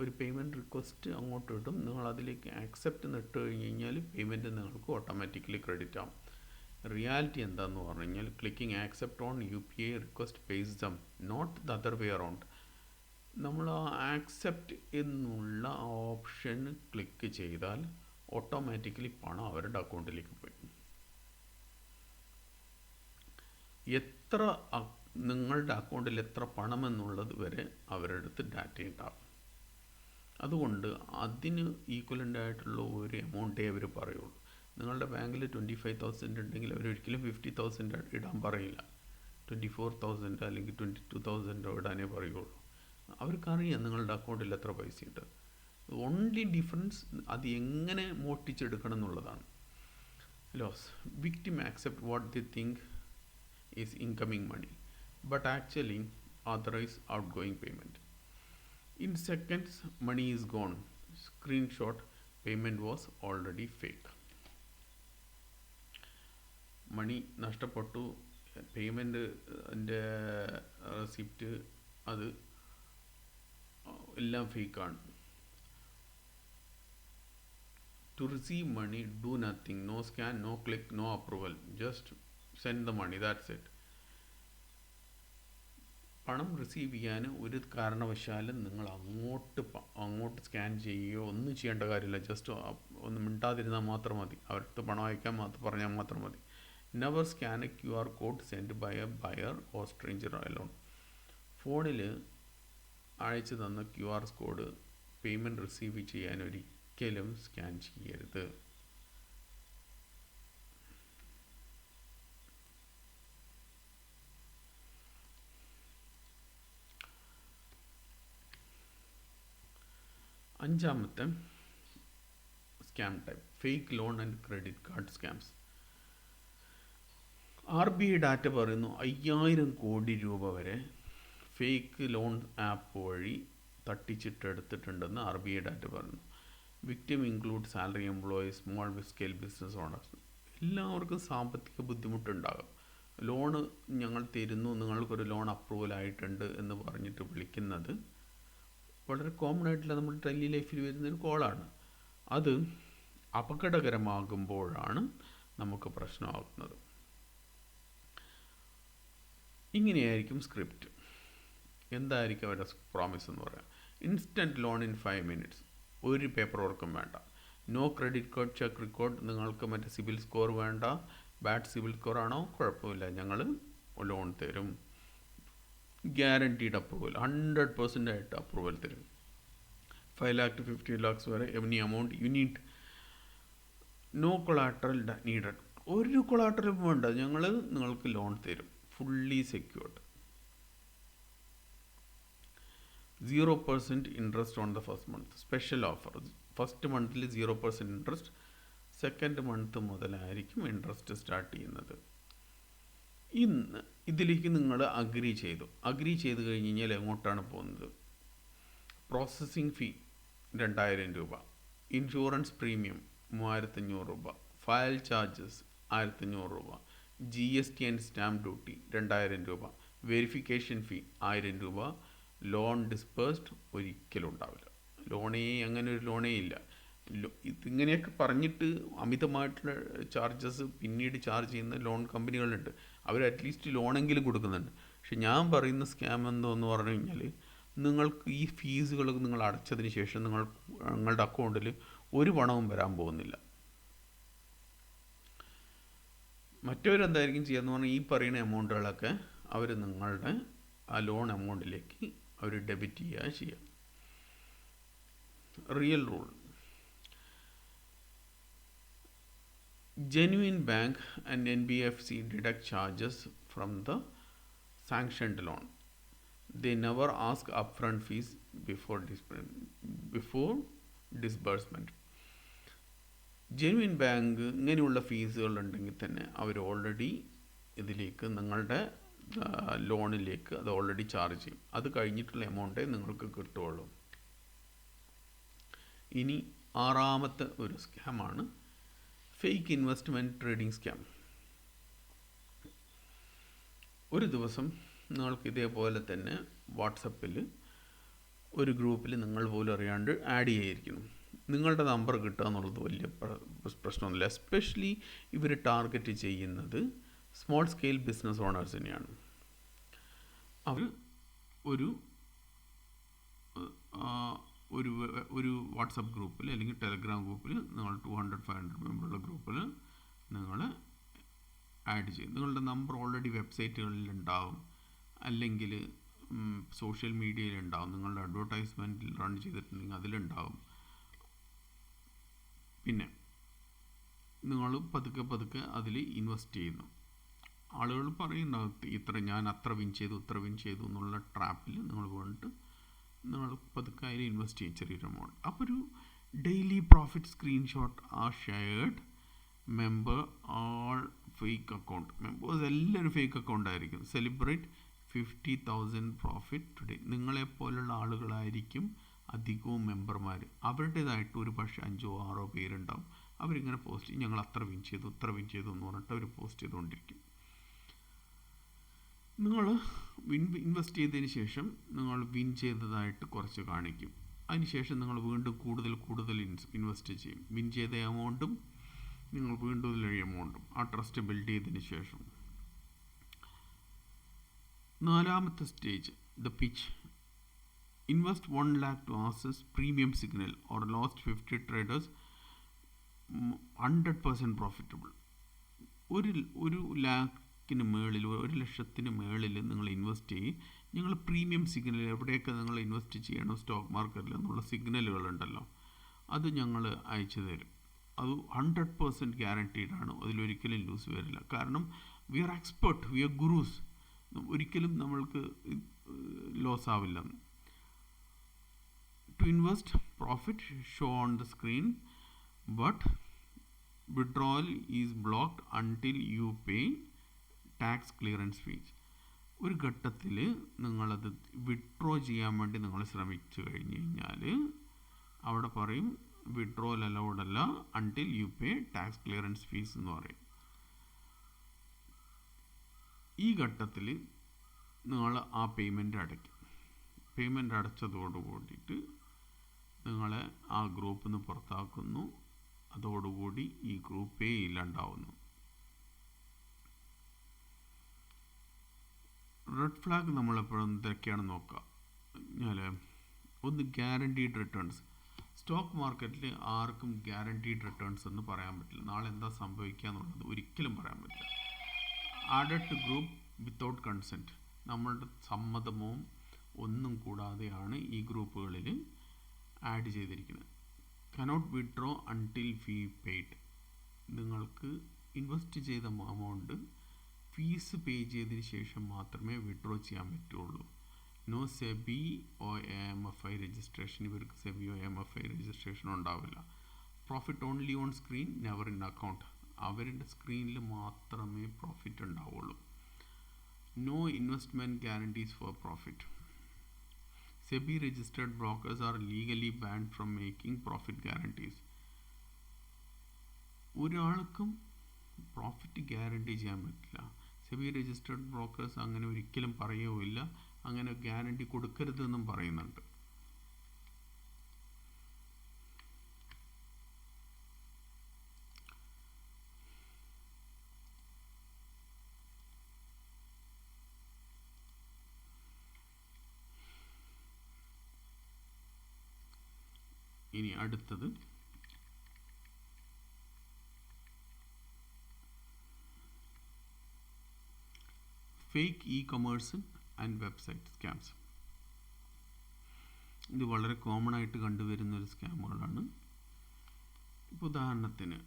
ഒരു പേയ്മെൻറ്റ് റിക്വസ്റ്റ് അങ്ങോട്ട് ഇടും, നിങ്ങൾ അതിലേക്ക് ആക്സെപ്റ്റ് ഇട്ട് കഴിഞ്ഞ് കഴിഞ്ഞാൽ പേയ്മെൻറ്റ് നിങ്ങൾക്ക് ഓട്ടോമാറ്റിക്കലി ക്രെഡിറ്റ് ആവും. റിയാലിറ്റി എന്താണെന്ന് പറഞ്ഞു കഴിഞ്ഞാൽ clicking accept on UPI request pays them, not the other way around. നമ്മൾ ആ ആക്സെപ്റ്റ് എന്നുള്ള ഓപ്ഷൻ ക്ലിക്ക് ചെയ്താൽ ഓട്ടോമാറ്റിക്കലി പണം അവരുടെ അക്കൗണ്ടിലേക്ക് പോയി. എത്ര നിങ്ങളുടെ അക്കൗണ്ടിൽ എത്ര പണമെന്നുള്ളത് വരെ അവരുടെ അടുത്ത് ഡാറ്റ ഉണ്ടാകും. അതുകൊണ്ട് അതിന് ഈക്വലൻ്റ് ആയിട്ടുള്ള ഒരു എമൗണ്ടേ അവർ പറയുള്ളൂ. നിങ്ങളുടെ ബാങ്കിൽ 25,000 ഉണ്ടെങ്കിൽ അവരൊരിക്കലും 50,000 ഇടാൻ പറയില്ല. 24,000 അല്ലെങ്കിൽ 22,000 ഇടാനേ പറയുള്ളൂ. അവർക്കറിയാം നിങ്ങളുടെ അക്കൗണ്ടിൽ എത്ര പൈസയുണ്ട്. ഓൺലി ഡിഫറൻസ് അത് എങ്ങനെ മോഷ്ടിച്ചെടുക്കണം എന്നുള്ളതാണ്. Loss: victim accept what the think is incoming money but actually authorize outgoing payment. In seconds money is gone. Screenshot: payment was already fake. മണി നഷ്ടപ്പെട്ടു പേയ്മെൻറ്റിൻ്റെ റെസിപ്റ്റ് അത് എല്ലാം ഫേക്കാണ്. To receive money, do nothing. No scan, no click, no approval. Just send the money. That's it. പണം receive ചെയ്യാൻ ഒരു കാരണവശാലും നിങ്ങൾ അങ്ങോട്ട് scan ചെയ്യുകയോ ഒന്നും ചെയ്യേണ്ട കാര്യമില്ല. ജസ്റ്റ് ഒന്ന് മിണ്ടാതിരുന്നാൽ മാത്രം മതി. അവർക്ക് പണം അയക്കാൻ പറഞ്ഞാൽ മാത്രം മതി. Never scan a QR code send by a buyer or stranger alone. ഫോണിൽ അയച്ചു തന്ന QR കോഡ് പേയ്മെൻറ്റ് റിസീവ് ചെയ്യാൻ ഒരിക്കലും സ്കാൻ ചെയ്യരുത്. അഞ്ചാമത്തെ scam type fake loan and credit card scams. RBI data പറയുന്നു 5000 കോടി രൂപ വരെ ഫേക്ക് ലോൺ ആപ്പ് വഴി തട്ടിച്ചിട്ടെടുത്തിട്ടുണ്ടെന്ന് RBI ഡാറ്റ പറയുന്നു. Victim include salary employees, small scale business owners. എല്ലാവർക്കും സാമ്പത്തിക ബുദ്ധിമുട്ടുണ്ടാകും. ലോണ് ഞങ്ങൾ തരുന്നു, നിങ്ങൾക്കൊരു ലോൺ അപ്രൂവൽ ആയിട്ടുണ്ട് എന്ന് പറഞ്ഞിട്ട് വിളിക്കുന്നത് വളരെ കോമൺ ആയിട്ടുള്ള നമ്മുടെ ഡെയിലി ലൈഫിൽ വരുന്നൊരു കോളാണ്. അത് അപകടകരമാകുമ്പോഴാണ് നമുക്ക് പ്രശ്നമാകുന്നത്. ഇങ്ങനെയായിരിക്കും സ്ക്രിപ്റ്റ്. എന്തായിരിക്കും അവരുടെ പ്രോമിസ് എന്ന് പറയാം. Instant loan in 5 minutes. ഒരു പേപ്പർ വർക്കും വേണ്ട. No credit card check record. നിങ്ങൾക്ക് മറ്റേ സിബിൽ സ്കോർ വേണ്ട. ബാഡ് സിബിൽ സ്കോർ ആണോ കുഴപ്പമില്ല, ഞങ്ങൾ ലോൺ തരും. ഗ്യാരണ്ടീഡ് അപ്രൂവൽ, 100% ആയിട്ട് അപ്രൂവൽ തരും. 5 lakh to 50 lakhs വരെ any amount you need. No collateral needed. ഒരു കൊളാട്രലും വേണ്ട, ഞങ്ങൾ നിങ്ങൾക്ക് ലോൺ തരും. Fully secured. 0% interest on the first month. Special offer. First മന്തിൽ 0% ഇൻട്രസ്റ്റ്. സെക്കൻഡ് മന്ത് മുതലായിരിക്കും ഇൻട്രസ്റ്റ് സ്റ്റാർട്ട് ചെയ്യുന്നത്. ഇതിലേക്ക് നിങ്ങൾ അഗ്രി ചെയ്തു കഴിഞ്ഞ് കഴിഞ്ഞാൽ എങ്ങോട്ടാണ് പോകുന്നത്? പ്രോസസ്സിംഗ് ഫീ 2000 രൂപ, ഇൻഷുറൻസ് പ്രീമിയം 3500 രൂപ, ഫയൽ ചാർജസ് 1500 രൂപ, GST ആൻഡ് സ്റ്റാമ്പ് ഡ്യൂട്ടി 2000 രൂപ, വെരിഫിക്കേഷൻ ഫീ 1000 രൂപ. ലോൺ ഡിസ്പേഴ്സ്ഡ് ഒരിക്കലും ഉണ്ടാവില്ല. അങ്ങനെ ഒരു ലോണേ ഇല്ല. ഇതിങ്ങനെയൊക്കെ പറഞ്ഞിട്ട് അമിതമായിട്ടുള്ള ചാർജസ് പിന്നീട് ചാർജ് ചെയ്യുന്ന ലോൺ കമ്പനികളുണ്ട്. അവർ അറ്റ്ലീസ്റ്റ് ലോണെങ്കിലും കൊടുക്കുന്നുണ്ട്. പക്ഷെ ഞാൻ പറയുന്ന സ്കാം എന്തോന്ന് പറഞ്ഞു കഴിഞ്ഞാൽ, നിങ്ങൾക്ക് ഈ ഫീസുകൾ നിങ്ങൾ അടച്ചതിന് ശേഷം നിങ്ങളുടെ അക്കൗണ്ടിൽ ഒരു പണവും വരാൻ പോകുന്നില്ല. മറ്റവരെന്തായിരിക്കും ചെയ്യുകയെന്ന് പറഞ്ഞാൽ, ഈ പറയുന്ന എമൗണ്ടുകളൊക്കെ അവർ നിങ്ങളുടെ ആ ലോൺ എമൗണ്ടിലേക്ക് അവർ ഡെബിറ്റ് ചെയ്യുക. Real rule. Genuine bank and NBFC deduct charges from the sanctioned loan. They never ask upfront fees before disbursement. Genuine bank ഇങ്ങനെയുള്ള ഫീസുകൾ ഉണ്ടെങ്കിൽ തന്നെ അവർ ഓൾറെഡി ഇതിലേക്ക് നിങ്ങളുടെ ലോണിലേക്ക് അത് ഓൾറെഡി ചാർജ് ചെയ്യും. അത് കഴിഞ്ഞിട്ടുള്ള എമൗണ്ടേ നിങ്ങൾക്ക് കിട്ടുകയുള്ളൂ. ഇനി ആറാമത്തെ ഒരു സ്കാമാണ് ഫേക്ക് ഇൻവെസ്റ്റ്മെൻറ്റ് ട്രേഡിംഗ് സ്കാം. ഒരു ദിവസം നിങ്ങൾക്ക് ഇതേപോലെ തന്നെ വാട്സപ്പിൽ ഒരു ഗ്രൂപ്പിൽ നിങ്ങൾ പോലും അറിയാണ്ട് ആഡ് ചെയ്യായിരിക്കുന്നു. നിങ്ങളുടെ നമ്പർ കിട്ടുക എന്നുള്ളത് വലിയ പ്രശ്നമൊന്നുമില്ല. എസ്പെഷ്യലി ഇവർ ടാർഗറ്റ് ചെയ്യുന്നത് സ്മോൾ സ്കെയിൽ ബിസിനസ് ഓണേഴ്സിനെയാണ്. അവർ ഒരു വാട്സപ്പ് ഗ്രൂപ്പിൽ അല്ലെങ്കിൽ ടെലഗ്രാം ഗ്രൂപ്പിൽ നിങ്ങൾ 200-500 മെമ്പറുള്ള ഗ്രൂപ്പിൽ നിങ്ങൾ ആഡ് ചെയ്യും. നിങ്ങളുടെ നമ്പർ ഓൾറെഡി വെബ്സൈറ്റുകളിലുണ്ടാവും, അല്ലെങ്കിൽ സോഷ്യൽ മീഡിയയിലുണ്ടാവും. നിങ്ങളുടെ അഡ്വർടൈസ്മെൻറ്റിൽ റൺ ചെയ്തിട്ടുണ്ടെങ്കിൽ അതിലുണ്ടാവും. പിന്നെ നിങ്ങൾ പതുക്കെ അതിൽ ഇൻവെസ്റ്റ് ചെയ്യുന്നു. ആളുകൾ പറയുന്നുണ്ടാവും ഞാൻ അത്ര വിൻ ചെയ്തു എന്നുള്ള ട്രാപ്പിൽ നിങ്ങൾ വീണിട്ട് നിങ്ങൾ പതുക്കെ അതിൽ ഇൻവെസ്റ്റ് ചെയ്യും ചെറിയൊരു എമൗണ്ട്. അപ്പോൾ ഒരു daily profit screenshot are shared. Member all fake account. Members എല്ലാവരും ഫേക്ക് അക്കൗണ്ട് ആയിരിക്കും. Celebrate 50,000 profit today. നിങ്ങളെപ്പോലുള്ള ആളുകളായിരിക്കും അധികവും മെമ്പർമാർ. അവരുടേതായിട്ട് ഒരു പക്ഷേ 5-6 പേരുണ്ടാവും. അവരിങ്ങനെ പോസ്റ്റ് ചെയ്യും, ഞങ്ങൾ അത്ര വിൻ ചെയ്തു എന്ന് പറഞ്ഞിട്ട് അവർ പോസ്റ്റ് ചെയ്തുകൊണ്ടിരിക്കും. നിങ്ങൾ ഇൻവെസ്റ്റ് ചെയ്തതിന് ശേഷം നിങ്ങൾ വിൻ ചെയ്തതായിട്ട് കുറച്ച് കാണിക്കും. അതിനുശേഷം നിങ്ങൾ വീണ്ടും കൂടുതൽ ഇൻവെസ്റ്റ് ചെയ്യും. വിൻ ചെയ്ത എമൗണ്ടും നിങ്ങൾ വീണ്ടും എമൗണ്ടും ആ ട്രസ്റ്റ് ബിൽഡ് ചെയ്തതിന് ശേഷം നാലാമത്തെ stage the pitch. Invest 1 lakh to access premium signal or lost 50 traders 100% profitable. ഒരു ലാഖിന് മേളിൽ 1,00,000 മേളിൽ നിങ്ങൾ ഇൻവെസ്റ്റ് ചെയ്യും. നിങ്ങൾ പ്രീമിയം സിഗ്നൽ എവിടെയൊക്കെ നിങ്ങൾ ഇൻവെസ്റ്റ് ചെയ്യണം സ്റ്റോക്ക് മാർക്കറ്റിൽ എന്നുള്ള സിഗ്നലുകളുണ്ടല്ലോ, അത് ഞങ്ങൾ അയച്ചു തരും. അത് 100% ഗ്യാരണ്ടീഡ് ആണ്. അതിലൊരിക്കലും ലൂസ് വരില്ല. കാരണം we are expert, we are gurus. ഒരിക്കലും നമ്മൾക്ക് ലോസ് ആവില്ല. To invest, profit show on the screen, but withdrawal is blocked until you pay tax clearance fees. ഒരു ഘട്ടത്തിൽ നിങ്ങളത് വിഡ്രോ ചെയ്യാൻ വേണ്ടി നിങ്ങൾ ശ്രമിച്ചു കഴിഞ്ഞ് കഴിഞ്ഞാൽ അവിടെ പറയും വിഡ്രോവൽ അലൗഡ് അല്ല until you pay tax clearance fees എന്ന് പറയും. ഈ ഘട്ടത്തിൽ നിങ്ങൾ ആ പേയ്മെൻറ്റ് അടയ്ക്കും. പേയ്മെൻറ്റ് അടച്ചതോടുകൂടിയിട്ട് നിങ്ങളെ ആ ഗ്രൂപ്പിൽ നിന്ന് പുറത്താക്കുന്നു. അതോടുകൂടി ഈ ഗ്രൂപ്പേ ഇല്ലാണ്ടാവുന്നു. റെഡ് ഫ്ലാഗ് നമ്മളെപ്പോഴും എന്തൊക്കെയാണ് നോക്കുക കഴിഞ്ഞാൽ, ഒന്ന് ഗ്യാരണ്ടീഡ് റിട്ടേൺസ്. സ്റ്റോക്ക് മാർക്കറ്റിൽ ആർക്കും ഗ്യാരണ്ടീഡ് റിട്ടേൺസ് എന്ന് പറയാൻ പറ്റില്ല. നാളെ എന്താ സംഭവിക്കുക എന്നുള്ളത് ഒരിക്കലും പറയാൻ പറ്റില്ല. Added to group without consent, നമ്മളുടെ സമ്മതമോ ഒന്നും കൂടാതെയാണ് ഈ ഗ്രൂപ്പുകളിൽ ആഡ് ചെയ്തിരിക്കുന്നത്. Cannot withdraw until fee paid. നിങ്ങൾക്ക് ഇൻവെസ്റ്റ് ചെയ്ത എമൗണ്ട് ഫീസ് പേ ചെയ്തതിന് ശേഷം മാത്രമേ വിഡ്രോ ചെയ്യാൻ പറ്റുള്ളൂ. No SEBI OMFI registration. ഇവർക്ക് സെബി OMFI രജിസ്ട്രേഷൻ ഉണ്ടാവില്ല. Profit only on screen, never in account. അവരുടെ സ്ക്രീനിൽ മാത്രമേ പ്രോഫിറ്റ് ഉണ്ടാവുള്ളൂ. No investment guarantees for profit. SEBI registered brokers are legally banned from making profit guarantees. ഒരാൾക്കും പ്രോഫിറ്റ് ഗ്യാരണ്ടി ചെയ്യാൻ പറ്റില്ല. SEBI രജിസ്റ്റേർഡ് ബ്രോക്കേഴ്സ് അങ്ങനെ ഒരിക്കലും പറയുകയില്ല. അങ്ങനെ ഗ്യാരണ്ടി കൊടുക്കരുതെന്നും പറയുന്നുണ്ട്. ഇനി അടുത്തത് fake e-commerce and website scams. ഇത് വളരെ കോമൺ ആയിട്ട് കണ്ടുവരുന്ന ഒരു സ്കാമുകളാണ്. ഇപ്പോൾ ഉദാഹരണത്തിന്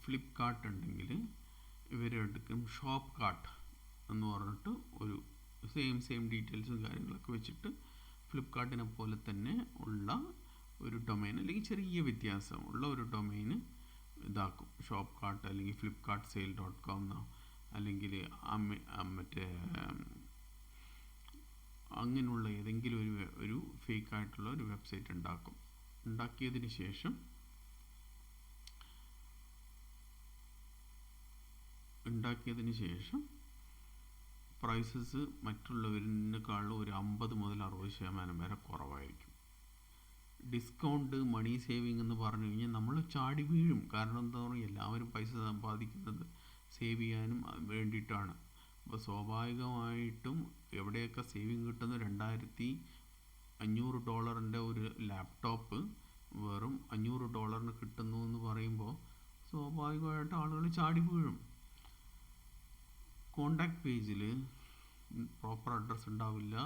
ഫ്ലിപ്കാർട്ട് ഉണ്ടെങ്കിൽ ഇവരെടുക്കും ഷോപ്പ് കാർട്ട് എന്ന് പറഞ്ഞിട്ട് ഒരു സെയിം ഡീറ്റെയിൽസും കാര്യങ്ങളൊക്കെ വെച്ചിട്ട് ഫ്ലിപ്കാർട്ടിനെ പോലെ തന്നെ ഉള്ള ഒരു ഡൊമൈൻ അല്ലെങ്കിൽ ചെറിയ വ്യത്യാസമുള്ള ഒരു ഡൊമൈന് ഇതാക്കും. ഷോപ്പ് കാർട്ട് അല്ലെങ്കിൽ ഫ്ലിപ്കാർട്ട് സെയിൽ.com എന്നോ അല്ലെങ്കിൽ മറ്റേ അങ്ങനെയുള്ള ഏതെങ്കിലും ഒരു ഫേക്ക് ആയിട്ടുള്ള ഒരു വെബ്സൈറ്റ് ഉണ്ടാക്കും. ഉണ്ടാക്കിയതിന് ശേഷം പ്രൈസസ് മറ്റുള്ളവരിനേക്കാളും ഒരു 50 മുതൽ 60% വരെ കുറവായിരിക്കും. ഡിസ്കൗണ്ട്, മണി സേവിങ് എന്ന് പറഞ്ഞു കഴിഞ്ഞാൽ നമ്മൾ ചാടി വീഴും. കാരണം എന്താ പറയുക, എല്ലാവരും പൈസ സമ്പാദിക്കുന്നത് സേവ് ചെയ്യാനും വേണ്ടിയിട്ടാണ്. അപ്പോൾ സ്വാഭാവികമായിട്ടും എവിടെയൊക്കെ സേവിങ് കിട്ടുന്ന $2,500 ഒരു ലാപ്ടോപ്പ് വെറും $500 കിട്ടുന്നു എന്ന് പറയുമ്പോൾ സ്വാഭാവികമായിട്ട് ആളുകൾ ചാടി വീഴും. കോണ്ടാക്ട് പേജിൽ പ്രോപ്പർ അഡ്രസ്സ് ഉണ്ടാവില്ല.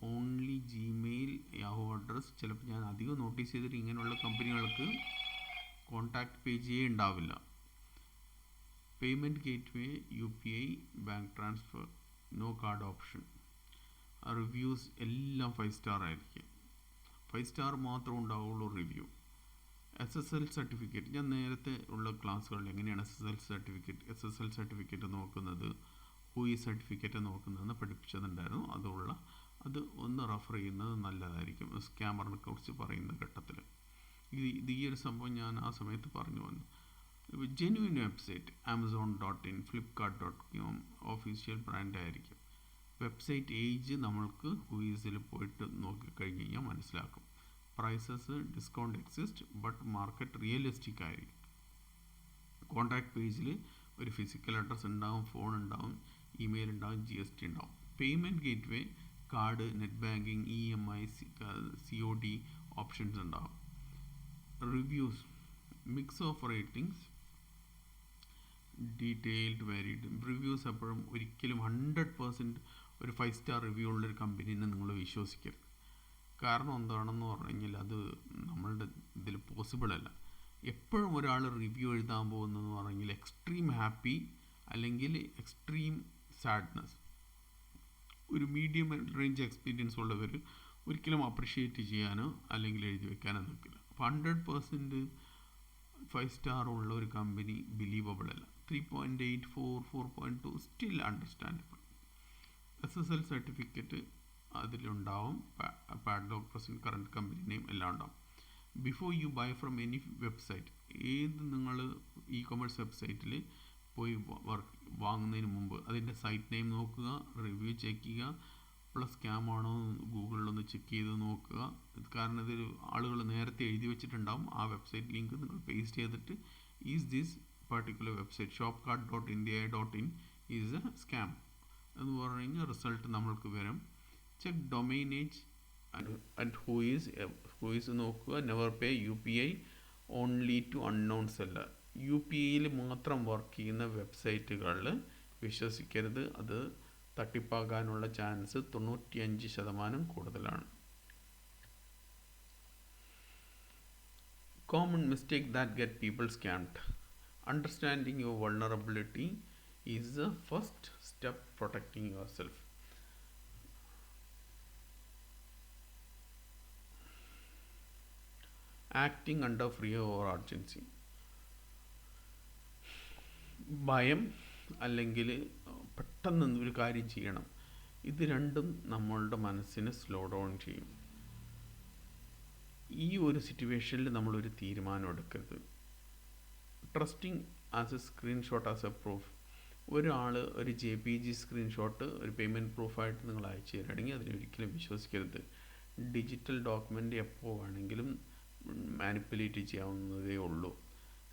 Only Gmail, Yahoo address. ചിലപ്പോൾ ഞാൻ അധികം നോട്ടീസ് ചെയ്തിട്ട് ഇങ്ങനെയുള്ള കമ്പനികൾക്ക് കോണ്ടാക്ട് പേജേ ഉണ്ടാവില്ല. Payment gateway, UPI, bank transfer, no card option. Reviews എല്ലാം 5 സ്റ്റാർ ആയിരിക്കും. 5 സ്റ്റാർ മാത്രം ഉണ്ടാവുള്ളൂ റിവ്യൂ. SSL സർട്ടിഫിക്കറ്റ്, ഞാൻ നേരത്തെ ഉള്ള ക്ലാസ്സുകളിൽ എങ്ങനെയാണ് SSL സർട്ടിഫിക്കറ്റ് നോക്കുന്നത്, OE സർട്ടിഫിക്കറ്റ് നോക്കുന്നതെന്ന് പഠിപ്പിച്ചതുണ്ടായിരുന്നു. അത് ഒന്ന് റെഫർ ചെയ്യുന്നത് നല്ലതായിരിക്കും സ്കാമറിനെ കുറിച്ച് പറയുന്ന ഘട്ടത്തിൽ. ഈ ഒരു സംഭവം ഞാൻ ആ സമയത്ത് പറഞ്ഞു വന്നു. Genuine website Amazon.in, Flipkart.com official brand ആയിരിക്കും. വെബ്സൈറ്റ് ഏജ് നമ്മൾക്ക് ഹൂയിസിൽ പോയിട്ട് നോക്കിക്കഴിഞ്ഞ് കഴിഞ്ഞാൽ മനസ്സിലാക്കും. Prices discount exist but market realistic ആയിരിക്കും. കോൺടാക്ട് പേജിൽ ഒരു ഫിസിക്കൽ അഡ്രസ്സ് ഉണ്ടാവും, ഫോൺ ഉണ്ടാവും, ഇമെയിൽ ഉണ്ടാവും, GST ഉണ്ടാവും. Payment gateway, card, net banking, EMI, COD options ഉണ്ടാവും. Reviews, mix of ratings, detailed varied. Reviews എപ്പോഴും ഒരിക്കലും 100% ഒരു 5 സ്റ്റാർ റിവ്യൂ ഉള്ളൊരു കമ്പനീനെ നിങ്ങൾ വിശ്വസിക്കരുത്. കാരണം എന്താണെന്ന് പറഞ്ഞു കഴിഞ്ഞാൽ അത് നമ്മളുടെ ഇതിൽ പോസിബിൾ അല്ല. എപ്പോഴും ഒരാൾ റിവ്യൂ എഴുതാൻ പോകുന്നതെന്ന് പറഞ്ഞാൽ എക്സ്ട്രീം ഹാപ്പി അല്ലെങ്കിൽ എക്സ്ട്രീം സാഡ്നെസ്, ഒരു മീഡിയം റേഞ്ച് എക്സ്പീരിയൻസ് ഉള്ളവർ ഒരിക്കലും അപ്രിഷ്യേറ്റ് ചെയ്യാനോ അല്ലെങ്കിൽ എഴുതി വെക്കാനോ നിൽക്കില്ല. അപ്പോൾ 100% 5 സ്റ്റാർ ഉള്ള ഒരു കമ്പനി ബിലീവബിൾ അല്ല. 3.8, 4, 4.2 സ്റ്റിൽ അണ്ടർസ്റ്റാൻഡബിൾ. SSL സർട്ടിഫിക്കറ്റ് അതിലുണ്ടാവും, padlock, present, current company name എല്ലാം ഉണ്ടാവും. Before you buy from any website, ഏത് നിങ്ങൾ ഇ-കൊമേഴ്സ് വെബ്സൈറ്റിൽ പോയി വാങ്ങുന്നതിന് മുമ്പ് അതിൻ്റെ സൈറ്റ് നെയിം നോക്കുക, റിവ്യൂ ചെക്ക് ചെയ്യുക, പ്ലസ് സ്കാം ആണോ ഗൂഗിളിലൊന്ന് ചെക്ക് ചെയ്ത് നോക്കുക. കാരണം ഇതിൽ ആളുകൾ നേരത്തെ എഴുതി വെച്ചിട്ടുണ്ടാവും. ആ വെബ്സൈറ്റ് ലിങ്ക് നിങ്ങൾ പേസ്റ്റ് ചെയ്തിട്ട് is this particular website shopcart.india.in is a scam എന്ന് പറഞ്ഞു കഴിഞ്ഞാൽ റിസൾട്ട് നമ്മൾക്ക് വരും. Check domain age and who is നോക്കുക. Never pay UPI only to unknown seller. UPIയിൽ മാത്രം വർക്ക് ചെയ്യുന്ന വെബ്സൈറ്റുകളിൽ വിശ്വസിക്കരുത്. അത് തട്ടിപ്പാകാനുള്ള ചാൻസ് 95% കൂടുതലാണ്. Common mistake that get people scammed. Understanding your vulnerability is the first step protecting yourself. Acting under fear or urgency. ഭയം അല്ലെങ്കിൽ പെട്ടെന്ന് ഒരു കാര്യം ചെയ്യണം, ഇത് രണ്ടും നമ്മളുടെ മനസ്സിനെ സ്ലോ ഡൗൺ ചെയ്യും. ഈ ഒരു സിറ്റുവേഷനിൽ നമ്മളൊരു തീരുമാനം എടുക്കരുത്. Trusting as A screenshot as A proof. ഒരാൾ ഒരു JPG സ്ക്രീൻഷോട്ട് ഒരു പേയ്മെൻറ്റ് പ്രൂഫായിട്ട് നിങ്ങൾ അയച്ചു തരികയാണെങ്കിൽ അതിനൊരിക്കലും വിശ്വസിക്കരുത്. ഡിജിറ്റൽ ഡോക്യുമെൻ്റ് എപ്പോൾ വേണമെങ്കിലും മാനിപ്പുലേറ്റ് ചെയ്യാവുന്നതേ ഉള്ളൂ.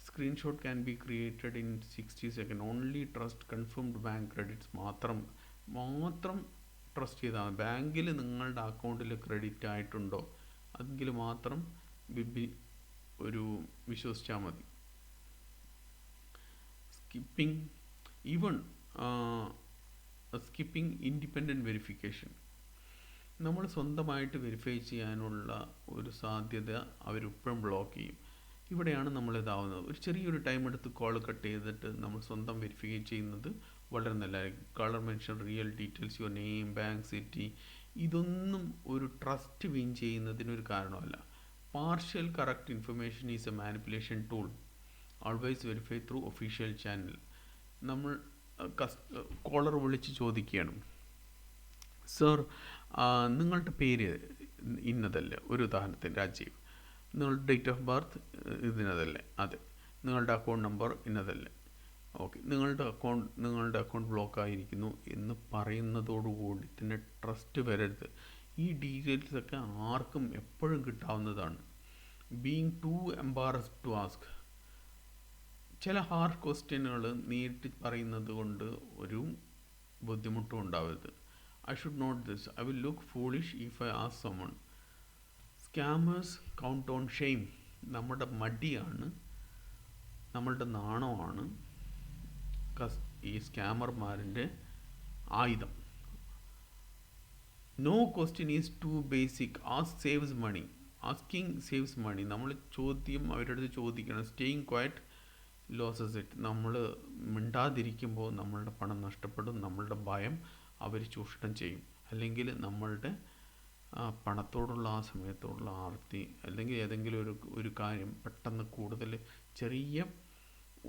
Screenshot can be created in 60 second. Only trust confirmed bank credits. മാത്രം ട്രസ്റ്റ് ചെയ്താൽ മതി. ബാങ്കിൽ നിങ്ങളുടെ അക്കൗണ്ടിൽ ക്രെഡിറ്റ് ആയിട്ടുണ്ടോ അതെങ്കിൽ മാത്രം വിശ്വസിച്ചാൽ മതി. Skipping independent verification. നമ്മൾ സ്വന്തമായിട്ട് വെരിഫൈ ചെയ്യാനുള്ള ഒരു സാധ്യത അവരിപ്പോഴും ബ്ലോക്ക് ചെയ്യും. ഇവിടെയാണ് നമ്മളിതാവുന്നത്. ഒരു ചെറിയൊരു ടൈം എടുത്ത് കോൾ കട്ട് ചെയ്തിട്ട് നമ്മൾ സ്വന്തം വെരിഫൈ ചെയ്യുന്നത് വളരെ നല്ലതായിരിക്കും. Caller mention, real details, your name, bank, city, ഇതൊന്നും ഒരു ട്രസ്റ്റ് വിൻ ചെയ്യുന്നതിനൊരു കാരണമല്ല. Partial correct information is a manipulation tool. Always verify through official channel. നമ്മൾ കോളർ വിളിച്ച് ചോദിക്കുകയാണ്, സർ നിങ്ങളുടെ പേര് ഇന്നതല്ലേ, ഒരു ഉദാഹരണത്തിന് രാജീവ്, നിങ്ങളുടെ ഡേറ്റ് ഓഫ് ബർത്ത് ഇതിനതല്ലേ, അതെ, നിങ്ങളുടെ അക്കൗണ്ട് നമ്പർ ഇന്നതല്ലേ, ഓക്കെ, നിങ്ങളുടെ അക്കൗണ്ട് ബ്ലോക്ക് ആയിരിക്കുന്നു എന്ന് പറയുന്നതോടുകൂടി തന്നെ ട്രസ്റ്റ് വരരുത്. ഈ ഡീറ്റെയിൽസൊക്കെ ആർക്കും എപ്പോഴും കിട്ടാവുന്നതാണ്. Being too embarrassed to ask. ചില ഹാർഡ് ക്വസ്റ്റ്യനുകൾ നേരിട്ട് പറയുന്നത് കൊണ്ട് ഒരു ബുദ്ധിമുട്ടും ഉണ്ടാവരുത്. I should note this. I will look foolish if I ask someone. Scammers count on shame. നമ്മുടെ മടിയാണ്, നമ്മളുടെ നാണമാണ് ഈ സ്കാമർമാരിൻ്റെ ആയുധം. No question is too basic. Ask saves money. Asking saves money. നമ്മൾ ചോദ്യം അവരുടെ അടുത്ത് ചോദിക്കണം. Staying quiet loses it. നമ്മൾ മിണ്ടാതിരിക്കുമ്പോൾ നമ്മളുടെ പണം നഷ്ടപ്പെടും. നമ്മളുടെ ഭയം അവർ ചൂഷണം ചെയ്യും. അല്ലെങ്കിൽ നമ്മളുടെ പണത്തോടുള്ള ആ സമയത്തോടുള്ള ആർത്തി, അല്ലെങ്കിൽ ഏതെങ്കിലും ഒരു കാര്യം പെട്ടെന്ന് കൂടുതൽ ചെറിയ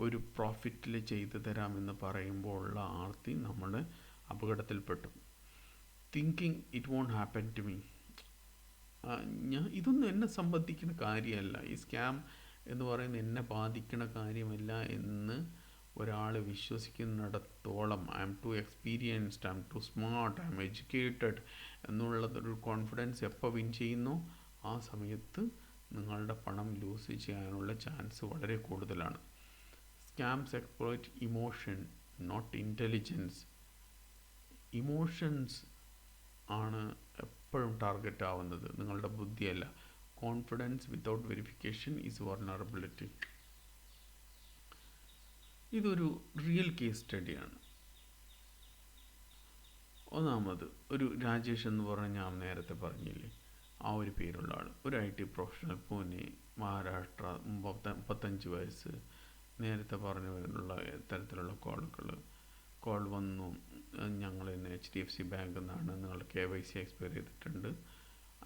ഒരു പ്രോഫിറ്റിൽ ചെയ്തു തരാമെന്ന് പറയുമ്പോൾ ഉള്ള ആർത്തി നമ്മളെ അപകടത്തിൽപ്പെട്ടു. Thinking it won't happen to me. ഇതൊന്നും എന്നെ സംബന്ധിക്കുന്ന കാര്യമല്ല, ഈ സ്കാം എന്ന് പറയുന്നത് എന്നെ ബാധിക്കുന്ന കാര്യമല്ല എന്ന് ഒരാൾ വിശ്വസിക്കുന്നിടത്തോളം I am too experienced, I am too smart, I am educated എന്നുള്ളതൊരു കോൺഫിഡൻസ് എപ്പോൾ വിൻ ചെയ്യുന്നു, ആ സമയത്ത് നിങ്ങളുടെ പണം ലൂസ് ചെയ്യാനുള്ള ചാൻസ് വളരെ കൂടുതലാണ്. Scams exploit emotion, not intelligence. Emotions ആണ് എപ്പോഴും ടാർഗറ്റ് ആവുന്നത്, നിങ്ങളുടെ ബുദ്ധിയല്ല. Confidence without verification is vulnerability. ഇതൊരു റിയൽ കേസ് സ്റ്റഡിയാണ്. ഒന്നാമത് ഒരു രാജേഷ് എന്ന് പറഞ്ഞ ഞാൻ നേരത്തെ പറഞ്ഞില്ലേ, ആ ഒരു പേരുള്ള ആൾ, ഒരു IT പ്രൊഫഷണൽ, പൂനെ, മഹാരാഷ്ട്ര, 35 വയസ്സ്. നേരത്തെ പറഞ്ഞു വരുന്നുള്ള തരത്തിലുള്ള കോൾ വന്നു, ഞങ്ങൾ ഇന്ന് HDFC ബാങ്കിൽ നിന്നാണ്, നിങ്ങളുടെ KYC എക്സ്പയർ ചെയ്തിട്ടുണ്ട്,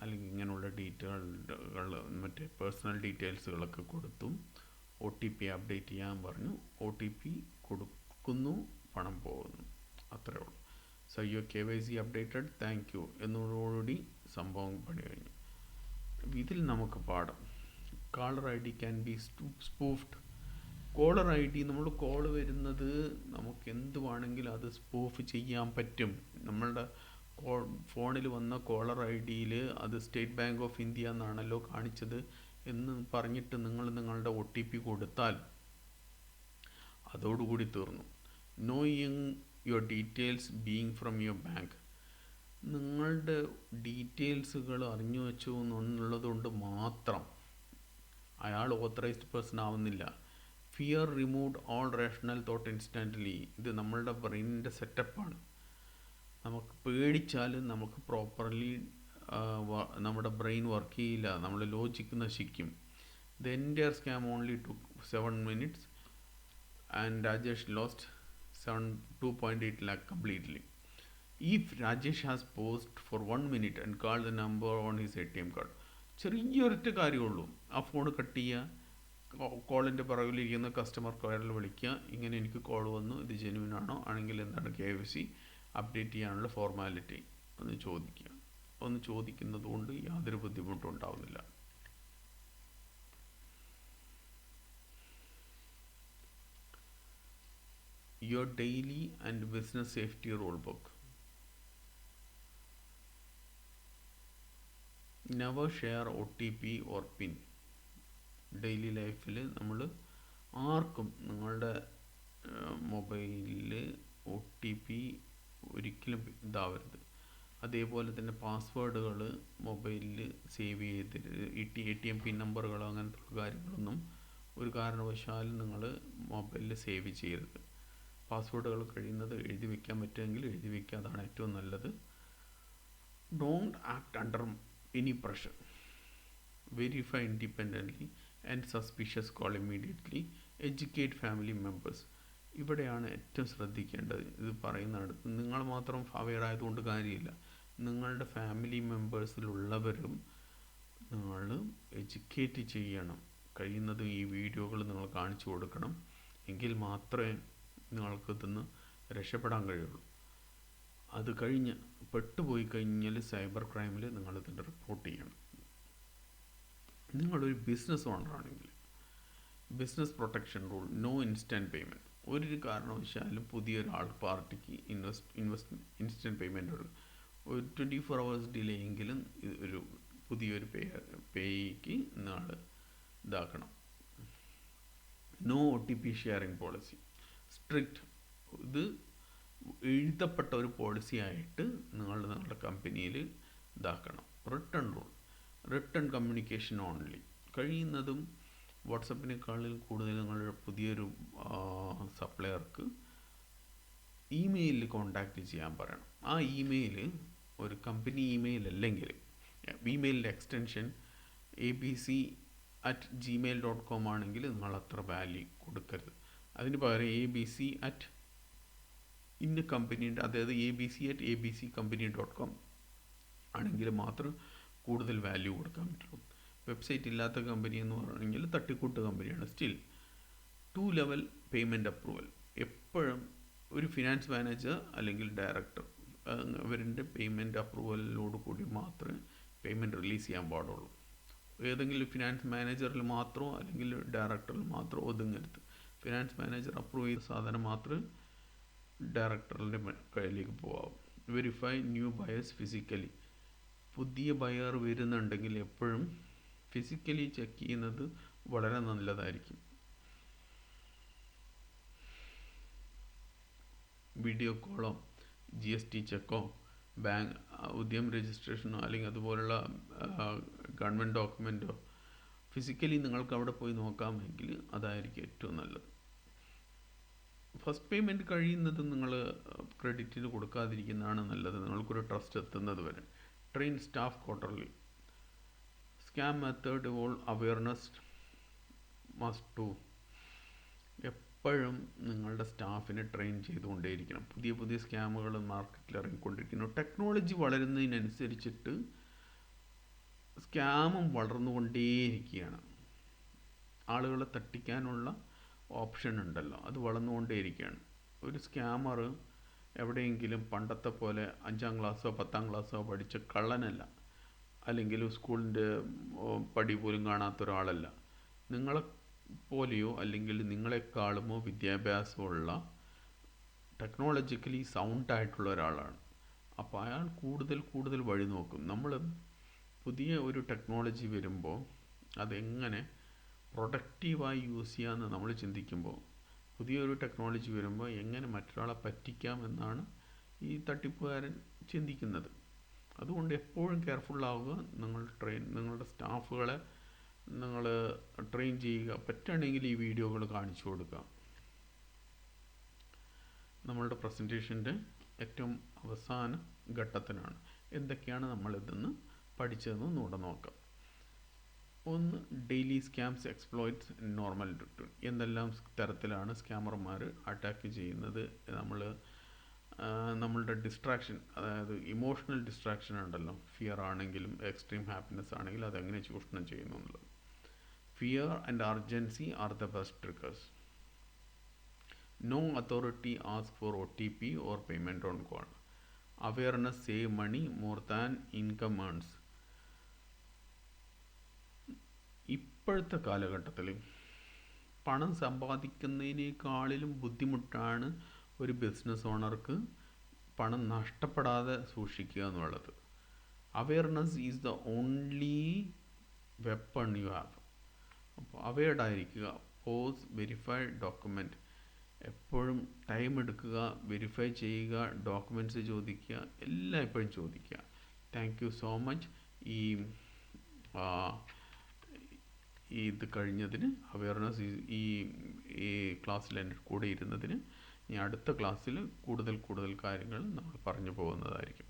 അല്ലെങ്കിൽ ഇങ്ങനെയുള്ള ഡീറ്റെയിലുകൾ, മറ്റേ പേഴ്സണൽ ഡീറ്റെയിൽസുകളൊക്കെ കൊടുത്തു, OTP അപ്ഡേറ്റ് ചെയ്യാൻ പറഞ്ഞു, OTP കൊടുക്കുന്നു, പണം പോകുന്നു, അത്രേ ഉള്ളൂ. So your KYC updated, thank you എന്നതോടുകൂടി സംഭവം പണി കഴിഞ്ഞു. ഇതിൽ നമുക്ക് പാഠം, caller ID can be spoofed. Caller ID, നമ്മൾ കോൾ വരുന്നത് നമുക്ക് എന്ത് വേണമെങ്കിലും അത് സ്പൂഫ് ചെയ്യാൻ പറ്റും. നമ്മളുടെ ഫോണിൽ വന്ന കോളർ IDയിൽ അത് സ്റ്റേറ്റ് ബാങ്ക് ഓഫ് ഇന്ത്യ എന്നാണല്ലോ കാണിച്ചത് എന്ന് പറഞ്ഞിട്ട് നിങ്ങൾ നിങ്ങളുടെ OTP കൊടുത്താൽ അതോടുകൂടി തീർന്നു. Knowing your details being from your bank, നിങ്ങളുടെ ഡീറ്റെയിൽസുകൾ അറിഞ്ഞു വെച്ചു എന്നുള്ളതുകൊണ്ട് മാത്രം അയാൾ ഓത്തറൈസ്ഡ് പേഴ്സൺ ആവുന്നില്ല. Fear removed all rational thought instantly. ഇത് നമ്മളുടെ ബ്രെയിനിൻ്റെ സെറ്റപ്പാണ്. നമുക്ക് പേടിച്ചാൽ നമുക്ക് പ്രോപ്പർലി നമ്മുടെ ബ്രെയിൻ വർക്ക് ചെയ്യില്ല, നമ്മൾ ലോജിക്ക് നശിക്കും. The entire scam only took 7 minutes and Rajesh lost 2.8 lakh completely. If Rajesh has paused for 1 minute and called the number on his ATM card, ചെറിയൊരൊറ്റ കാര്യമുള്ളൂ, ആ ഫോൺ കട്ട് ചെയ്യുക, കോളിൻ്റെ പുറകിലിരിക്കുന്ന customer കെയറിൽ വിളിക്കുക, ഇങ്ങനെ എനിക്ക് കോൾ വന്നു, ഇത് ജെന്യൂൻ ആണോ, ആണെങ്കിൽ എന്താണ് KYC അപ്ഡേറ്റ് ചെയ്യാനുള്ള ഫോർമാലിറ്റി ഒന്ന് ചോദിക്കുക. ഒന്ന് ചോദിക്കുന്നത് കൊണ്ട് യാതൊരു ബുദ്ധിമുട്ടും ഉണ്ടാവുന്നില്ല. Your daily and business safety rule book. Never share OTP or PIN. Daily ലൈഫിൽ നമ്മൾ ആർക്കും നിങ്ങളുടെ മൊബൈലിൽ OTP ഒരിക്കലും ഇതാവരുത്. അതേപോലെ തന്നെ പാസ്വേഡുകൾ മൊബൈലിൽ സേവ് ചെയ്ത് ATM പിൻ നമ്പറുകളോ അങ്ങനത്തെ കാര്യങ്ങളൊന്നും ഒരു കാരണവശാലും നിങ്ങൾ മൊബൈലിൽ സേവ് ചെയ്യരുത്. പാസ്വേഡുകൾ കഴിയുന്നത് എഴുതി വയ്ക്കാൻ പറ്റുമെങ്കിൽ എഴുതി വയ്ക്കുക, അതാണ് ഏറ്റവും നല്ലത്. Don't act under any pressure. Verify independently and suspicious call immediately. Educate family members. ഇവിടെയാണ് ഏറ്റവും ശ്രദ്ധിക്കേണ്ടത്. ഇത് പറയുന്നിടത്ത് നിങ്ങൾ മാത്രം അവെയർ ആയതുകൊണ്ട് കാര്യമില്ല, നിങ്ങളുടെ ഫാമിലി മെമ്പേഴ്സിലുള്ളവരും നിങ്ങൾ എഡ്യൂക്കേറ്റ് ചെയ്യണം. കഴിയുന്നതും ഈ വീഡിയോകൾ നിങ്ങൾ കാണിച്ചു കൊടുക്കണം, എങ്കിൽ മാത്രമേ നിങ്ങൾക്ക് ഇതിന്ന് രക്ഷപ്പെടാൻ കഴിയുള്ളൂ. അത് കഴിഞ്ഞ് പെട്ടുപോയി കഴിഞ്ഞാൽ സൈബർ ക്രൈമിൽ നിങ്ങളിതിൻ്റെ റിപ്പോർട്ട് ചെയ്യണം. നിങ്ങളൊരു ബിസിനസ് ഓണറാണെങ്കിൽ business protection rule, no instant payment. ഒരു കാരണവശാലും പുതിയൊരാൾ പാർട്ടിക്ക് ഇൻസ്റ്റൻറ്റ് പേയ്മെൻറ്റ് ഒരു 24 hours ഡിലേ എങ്കിലും ഒരു പുതിയൊരു പേയ്ക്ക് നിങ്ങൾ ഇതാക്കണം. No OTP sharing policy, strict. ഇത് എഴുതപ്പെട്ട ഒരു പോളിസി ആയിട്ട് നിങ്ങളുടെ കമ്പനിയിൽ ഇതാക്കണം. Written rule, written communication only. കഴിയുന്നതും വാട്സപ്പിനേക്കാളിൽ കൂടുതൽ നിങ്ങളുടെ പുതിയൊരു സപ്ലയർക്ക് ഇമെയിലിൽ കോൺടാക്റ്റ് ചെയ്യാൻ പറയണം. ആ ഇമെയിൽ ഒരു കമ്പനി ഇമെയിൽ അല്ലെങ്കിൽ ഇമെയിലിൻ്റെ എക്സ്റ്റൻഷൻ abc@gmail.com ആണെങ്കിൽ നിങ്ങൾ അത്ര വാല്യൂ കൊടുക്കരുത്. അതിന് പകരം ABC at ഇന്ന കമ്പനിയുടെ, അതായത് abc@abccompany.com ആണെങ്കിൽ മാത്രം കൂടുതൽ വാല്യൂ കൊടുക്കാൻ പറ്റുള്ളൂ. വെബ്സൈറ്റ് ഇല്ലാത്ത കമ്പനി എന്ന് പറയുകയാണെങ്കിൽ തട്ടിക്കൂട്ട് കമ്പനിയാണ്. Still 2 level payment approval. എപ്പോഴും ഒരു ഫിനാൻസ് മാനേജർ അല്ലെങ്കിൽ ഡയറക്ടർ അവരുടെ പേയ്മെൻറ്റ് അപ്രൂവലിനോട് കൂടി മാത്രമേ പേയ്മെൻറ്റ് റിലീസ് ചെയ്യാൻ പാടുള്ളൂ. ഏതെങ്കിലും ഫിനാൻസ് മാനേജറിൽ മാത്രമോ അല്ലെങ്കിൽ ഡയറക്ടറിൽ മാത്രമോ ഒതുങ്ങരുത്. ഫിനാൻസ് മാനേജർ അപ്രൂവ് ചെയ്ത സാധനം മാത്രമേ ഡയറക്ടറിൻ്റെ കയ്യിലേക്ക് പോകാവൂ. Verify new buyers physically. പുതിയ ബയർ വരുന്നുണ്ടെങ്കിൽ എപ്പോഴും ഫിസിക്കലി ചെക്ക് ചെയ്യുന്നത് വളരെ നല്ലതായിരിക്കും. വീഡിയോ കോളോ GST ചെക്കോ ബാങ്ക് ഉദ്യം രജിസ്ട്രേഷനോ അല്ലെങ്കിൽ അതുപോലുള്ള ഗവൺമെൻറ് ഡോക്യുമെൻറ്റോ ഫിസിക്കലി നിങ്ങൾക്ക് അവിടെ പോയി നോക്കാമെങ്കിൽ അതായിരിക്കും ഏറ്റവും നല്ലത്. ഫസ്റ്റ് പേയ്മെൻറ്റ് കഴിയുന്നത് നിങ്ങൾ ക്രെഡിറ്റിന് കൊടുക്കാതിരിക്കുന്നതാണ് നല്ലത്, നിങ്ങൾക്കൊരു ട്രസ്റ്റ് എത്തുന്നത് വരെ. Train staff quarterly. Scam method all awareness must to. എപ്പോഴും നിങ്ങളുടെ സ്റ്റാഫിനെ ട്രെയിൻ ചെയ്തുകൊണ്ടേയിരിക്കണം. പുതിയ പുതിയ സ്കാമുകൾ മാർക്കറ്റിൽ ഇറങ്ങിക്കൊണ്ടിരിക്കുന്നു. ടെക്നോളജി വളരുന്നതിനനുസരിച്ചിട്ട് സ്കാമും വളർന്നുകൊണ്ടേയിരിക്കുകയാണ്. ആളുകളെ തട്ടിക്കാനുള്ള ഓപ്ഷൻ ഉണ്ടല്ലോ, അത് വളർന്നുകൊണ്ടേയിരിക്കുകയാണ്. ഒരു സ്കാമർ എവിടെയെങ്കിലും പണ്ടത്തെ പോലെ 5ാം ക്ലാസ്സോ 10ാം ക്ലാസ്സോ പഠിച്ച കള്ളനല്ല, അല്ലെങ്കിൽ സ്കൂളിൻ്റെ പടി പോലും കാണാത്ത ഒരാളല്ല. നിങ്ങളെപ്പോലെയോ അല്ലെങ്കിൽ നിങ്ങളെക്കാളുമോ വിദ്യാഭ്യാസമുള്ള ടെക്നോളജിക്കലി സൗണ്ടായിട്ടുള്ള ഒരാളാണ്. അപ്പോൾ അയാൾ കൂടുതൽ വഴി നോക്കും. നമ്മൾ പുതിയ ഒരു ടെക്നോളജി വരുമ്പോൾ അതെങ്ങനെ പ്രൊഡക്റ്റീവായി യൂസ് ചെയ്യാമെന്ന് നമ്മൾ ചിന്തിക്കുമ്പോൾ, പുതിയൊരു ടെക്നോളജി വരുമ്പോൾ എങ്ങനെ മറ്റൊരാളെ പറ്റിക്കാം എന്നാണ് ഈ തട്ടിപ്പുകാരൻ ചിന്തിക്കുന്നത്. അതുകൊണ്ട് എപ്പോഴും കെയർഫുള്ളാവുക. നിങ്ങളുടെ സ്റ്റാഫുകളെ നിങ്ങൾ ട്രെയിൻ ചെയ്യുക. പറ്റുകയാണെങ്കിൽ ഈ വീഡിയോകൾ കാണിച്ചു കൊടുക്കുക. നമ്മളുടെ പ്രസൻറ്റേഷൻ്റെ ഏറ്റവും അവസാന ഘട്ടത്തിനാണ്. എന്തൊക്കെയാണ് നമ്മളിതെന്ന് പഠിച്ചതെന്ന് ഒന്നുകൂടെ നോക്കാം. ഒന്ന്, daily scams exploits normal return. എന്തെല്ലാം തരത്തിലാണ് സ്കാമർമാർ അറ്റാക്ക് ചെയ്യുന്നത്. നമ്മളുടെ ഡിസ്ട്രാക്ഷൻ, അതായത് ഇമോഷണൽ ഡിസ്ട്രാക്ഷൻ ഉണ്ടല്ലോ, ഫിയർ ആണെങ്കിലും എക്സ്ട്രീം ഹാപ്പിനെസ് ആണെങ്കിലും അതെങ്ങനെ ചൂഷണം ചെയ്യുന്നു എന്നുള്ളത്. Fear and urgency are the best triggers. No authority ask for OTP or payment on call. Awareness save money more than income earns. ഇപ്പോഴത്തെ കാലഘട്ടത്തിൽ പണം സമ്പാദിക്കുന്നതിനേക്കാളിലും ബുദ്ധിമുട്ടാണ് ഒരു ബിസിനസ് ഓണർക്ക് പണം നഷ്ടപ്പെടാതെ സൂക്ഷിക്കുക എന്നുള്ളത്. Awareness is the only weapon you have. അപ്പോൾ അവെയർഡായിരിക്കുക. Pause, verify, document. എപ്പോഴും ടൈം എടുക്കുക, വെരിഫൈ ചെയ്യുക, ഡോക്യുമെൻറ്റ്സ് ചോദിക്കുക, എല്ലാം എപ്പോഴും ചോദിക്കുക. താങ്ക് യു സോ മച്ച് ഇത് കഴിഞ്ഞതിന്, അവെയർനെസ് ഈ ക്ലാസ്സിൽ എൻ്റെ കൂടെ ഇരുന്നതിന്. ഇനി അടുത്ത ക്ലാസ്സിൽ കൂടുതൽ കാര്യങ്ങൾ നമ്മൾ പറഞ്ഞു പോകുന്നതായിരിക്കും.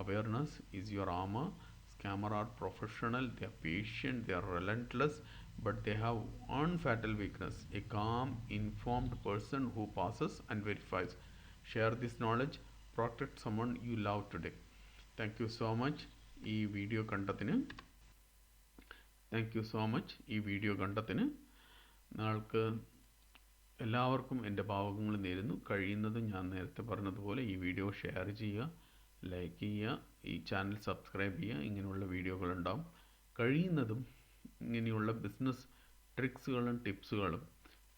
Awareness is your armour. Scammer are professional, they are patient, they are relentless, but they have one fatal weakness: a calm, informed person who passes and verifies. Share this knowledge, protect someone you love today. Thank you so much. ഈ video കണ്ടതിന് നിങ്ങൾക്ക് എല്ലാവർക്കും എൻ്റെ ഭാവങ്ങൾ നേരുന്നു. കഴിയുന്നതും ഞാൻ നേരത്തെ പറഞ്ഞതുപോലെ ഈ വീഡിയോ ഷെയർ ചെയ്യുക, ലൈക്ക് ചെയ്യുക, ഈ ചാനൽ സബ്സ്ക്രൈബ് ചെയ്യുക. ഇങ്ങനെയുള്ള വീഡിയോകളുണ്ടാവും. കഴിയുന്നതും ഇങ്ങനെയുള്ള ബിസിനസ് ട്രിക്സുകളും ടിപ്സുകളും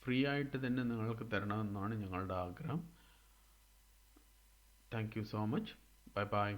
ഫ്രീ ആയിട്ട് തന്നെ നിങ്ങൾക്ക് തരണമെന്നാണ് ഞങ്ങളുടെ ആഗ്രഹം. Thank you so much. Bye bye.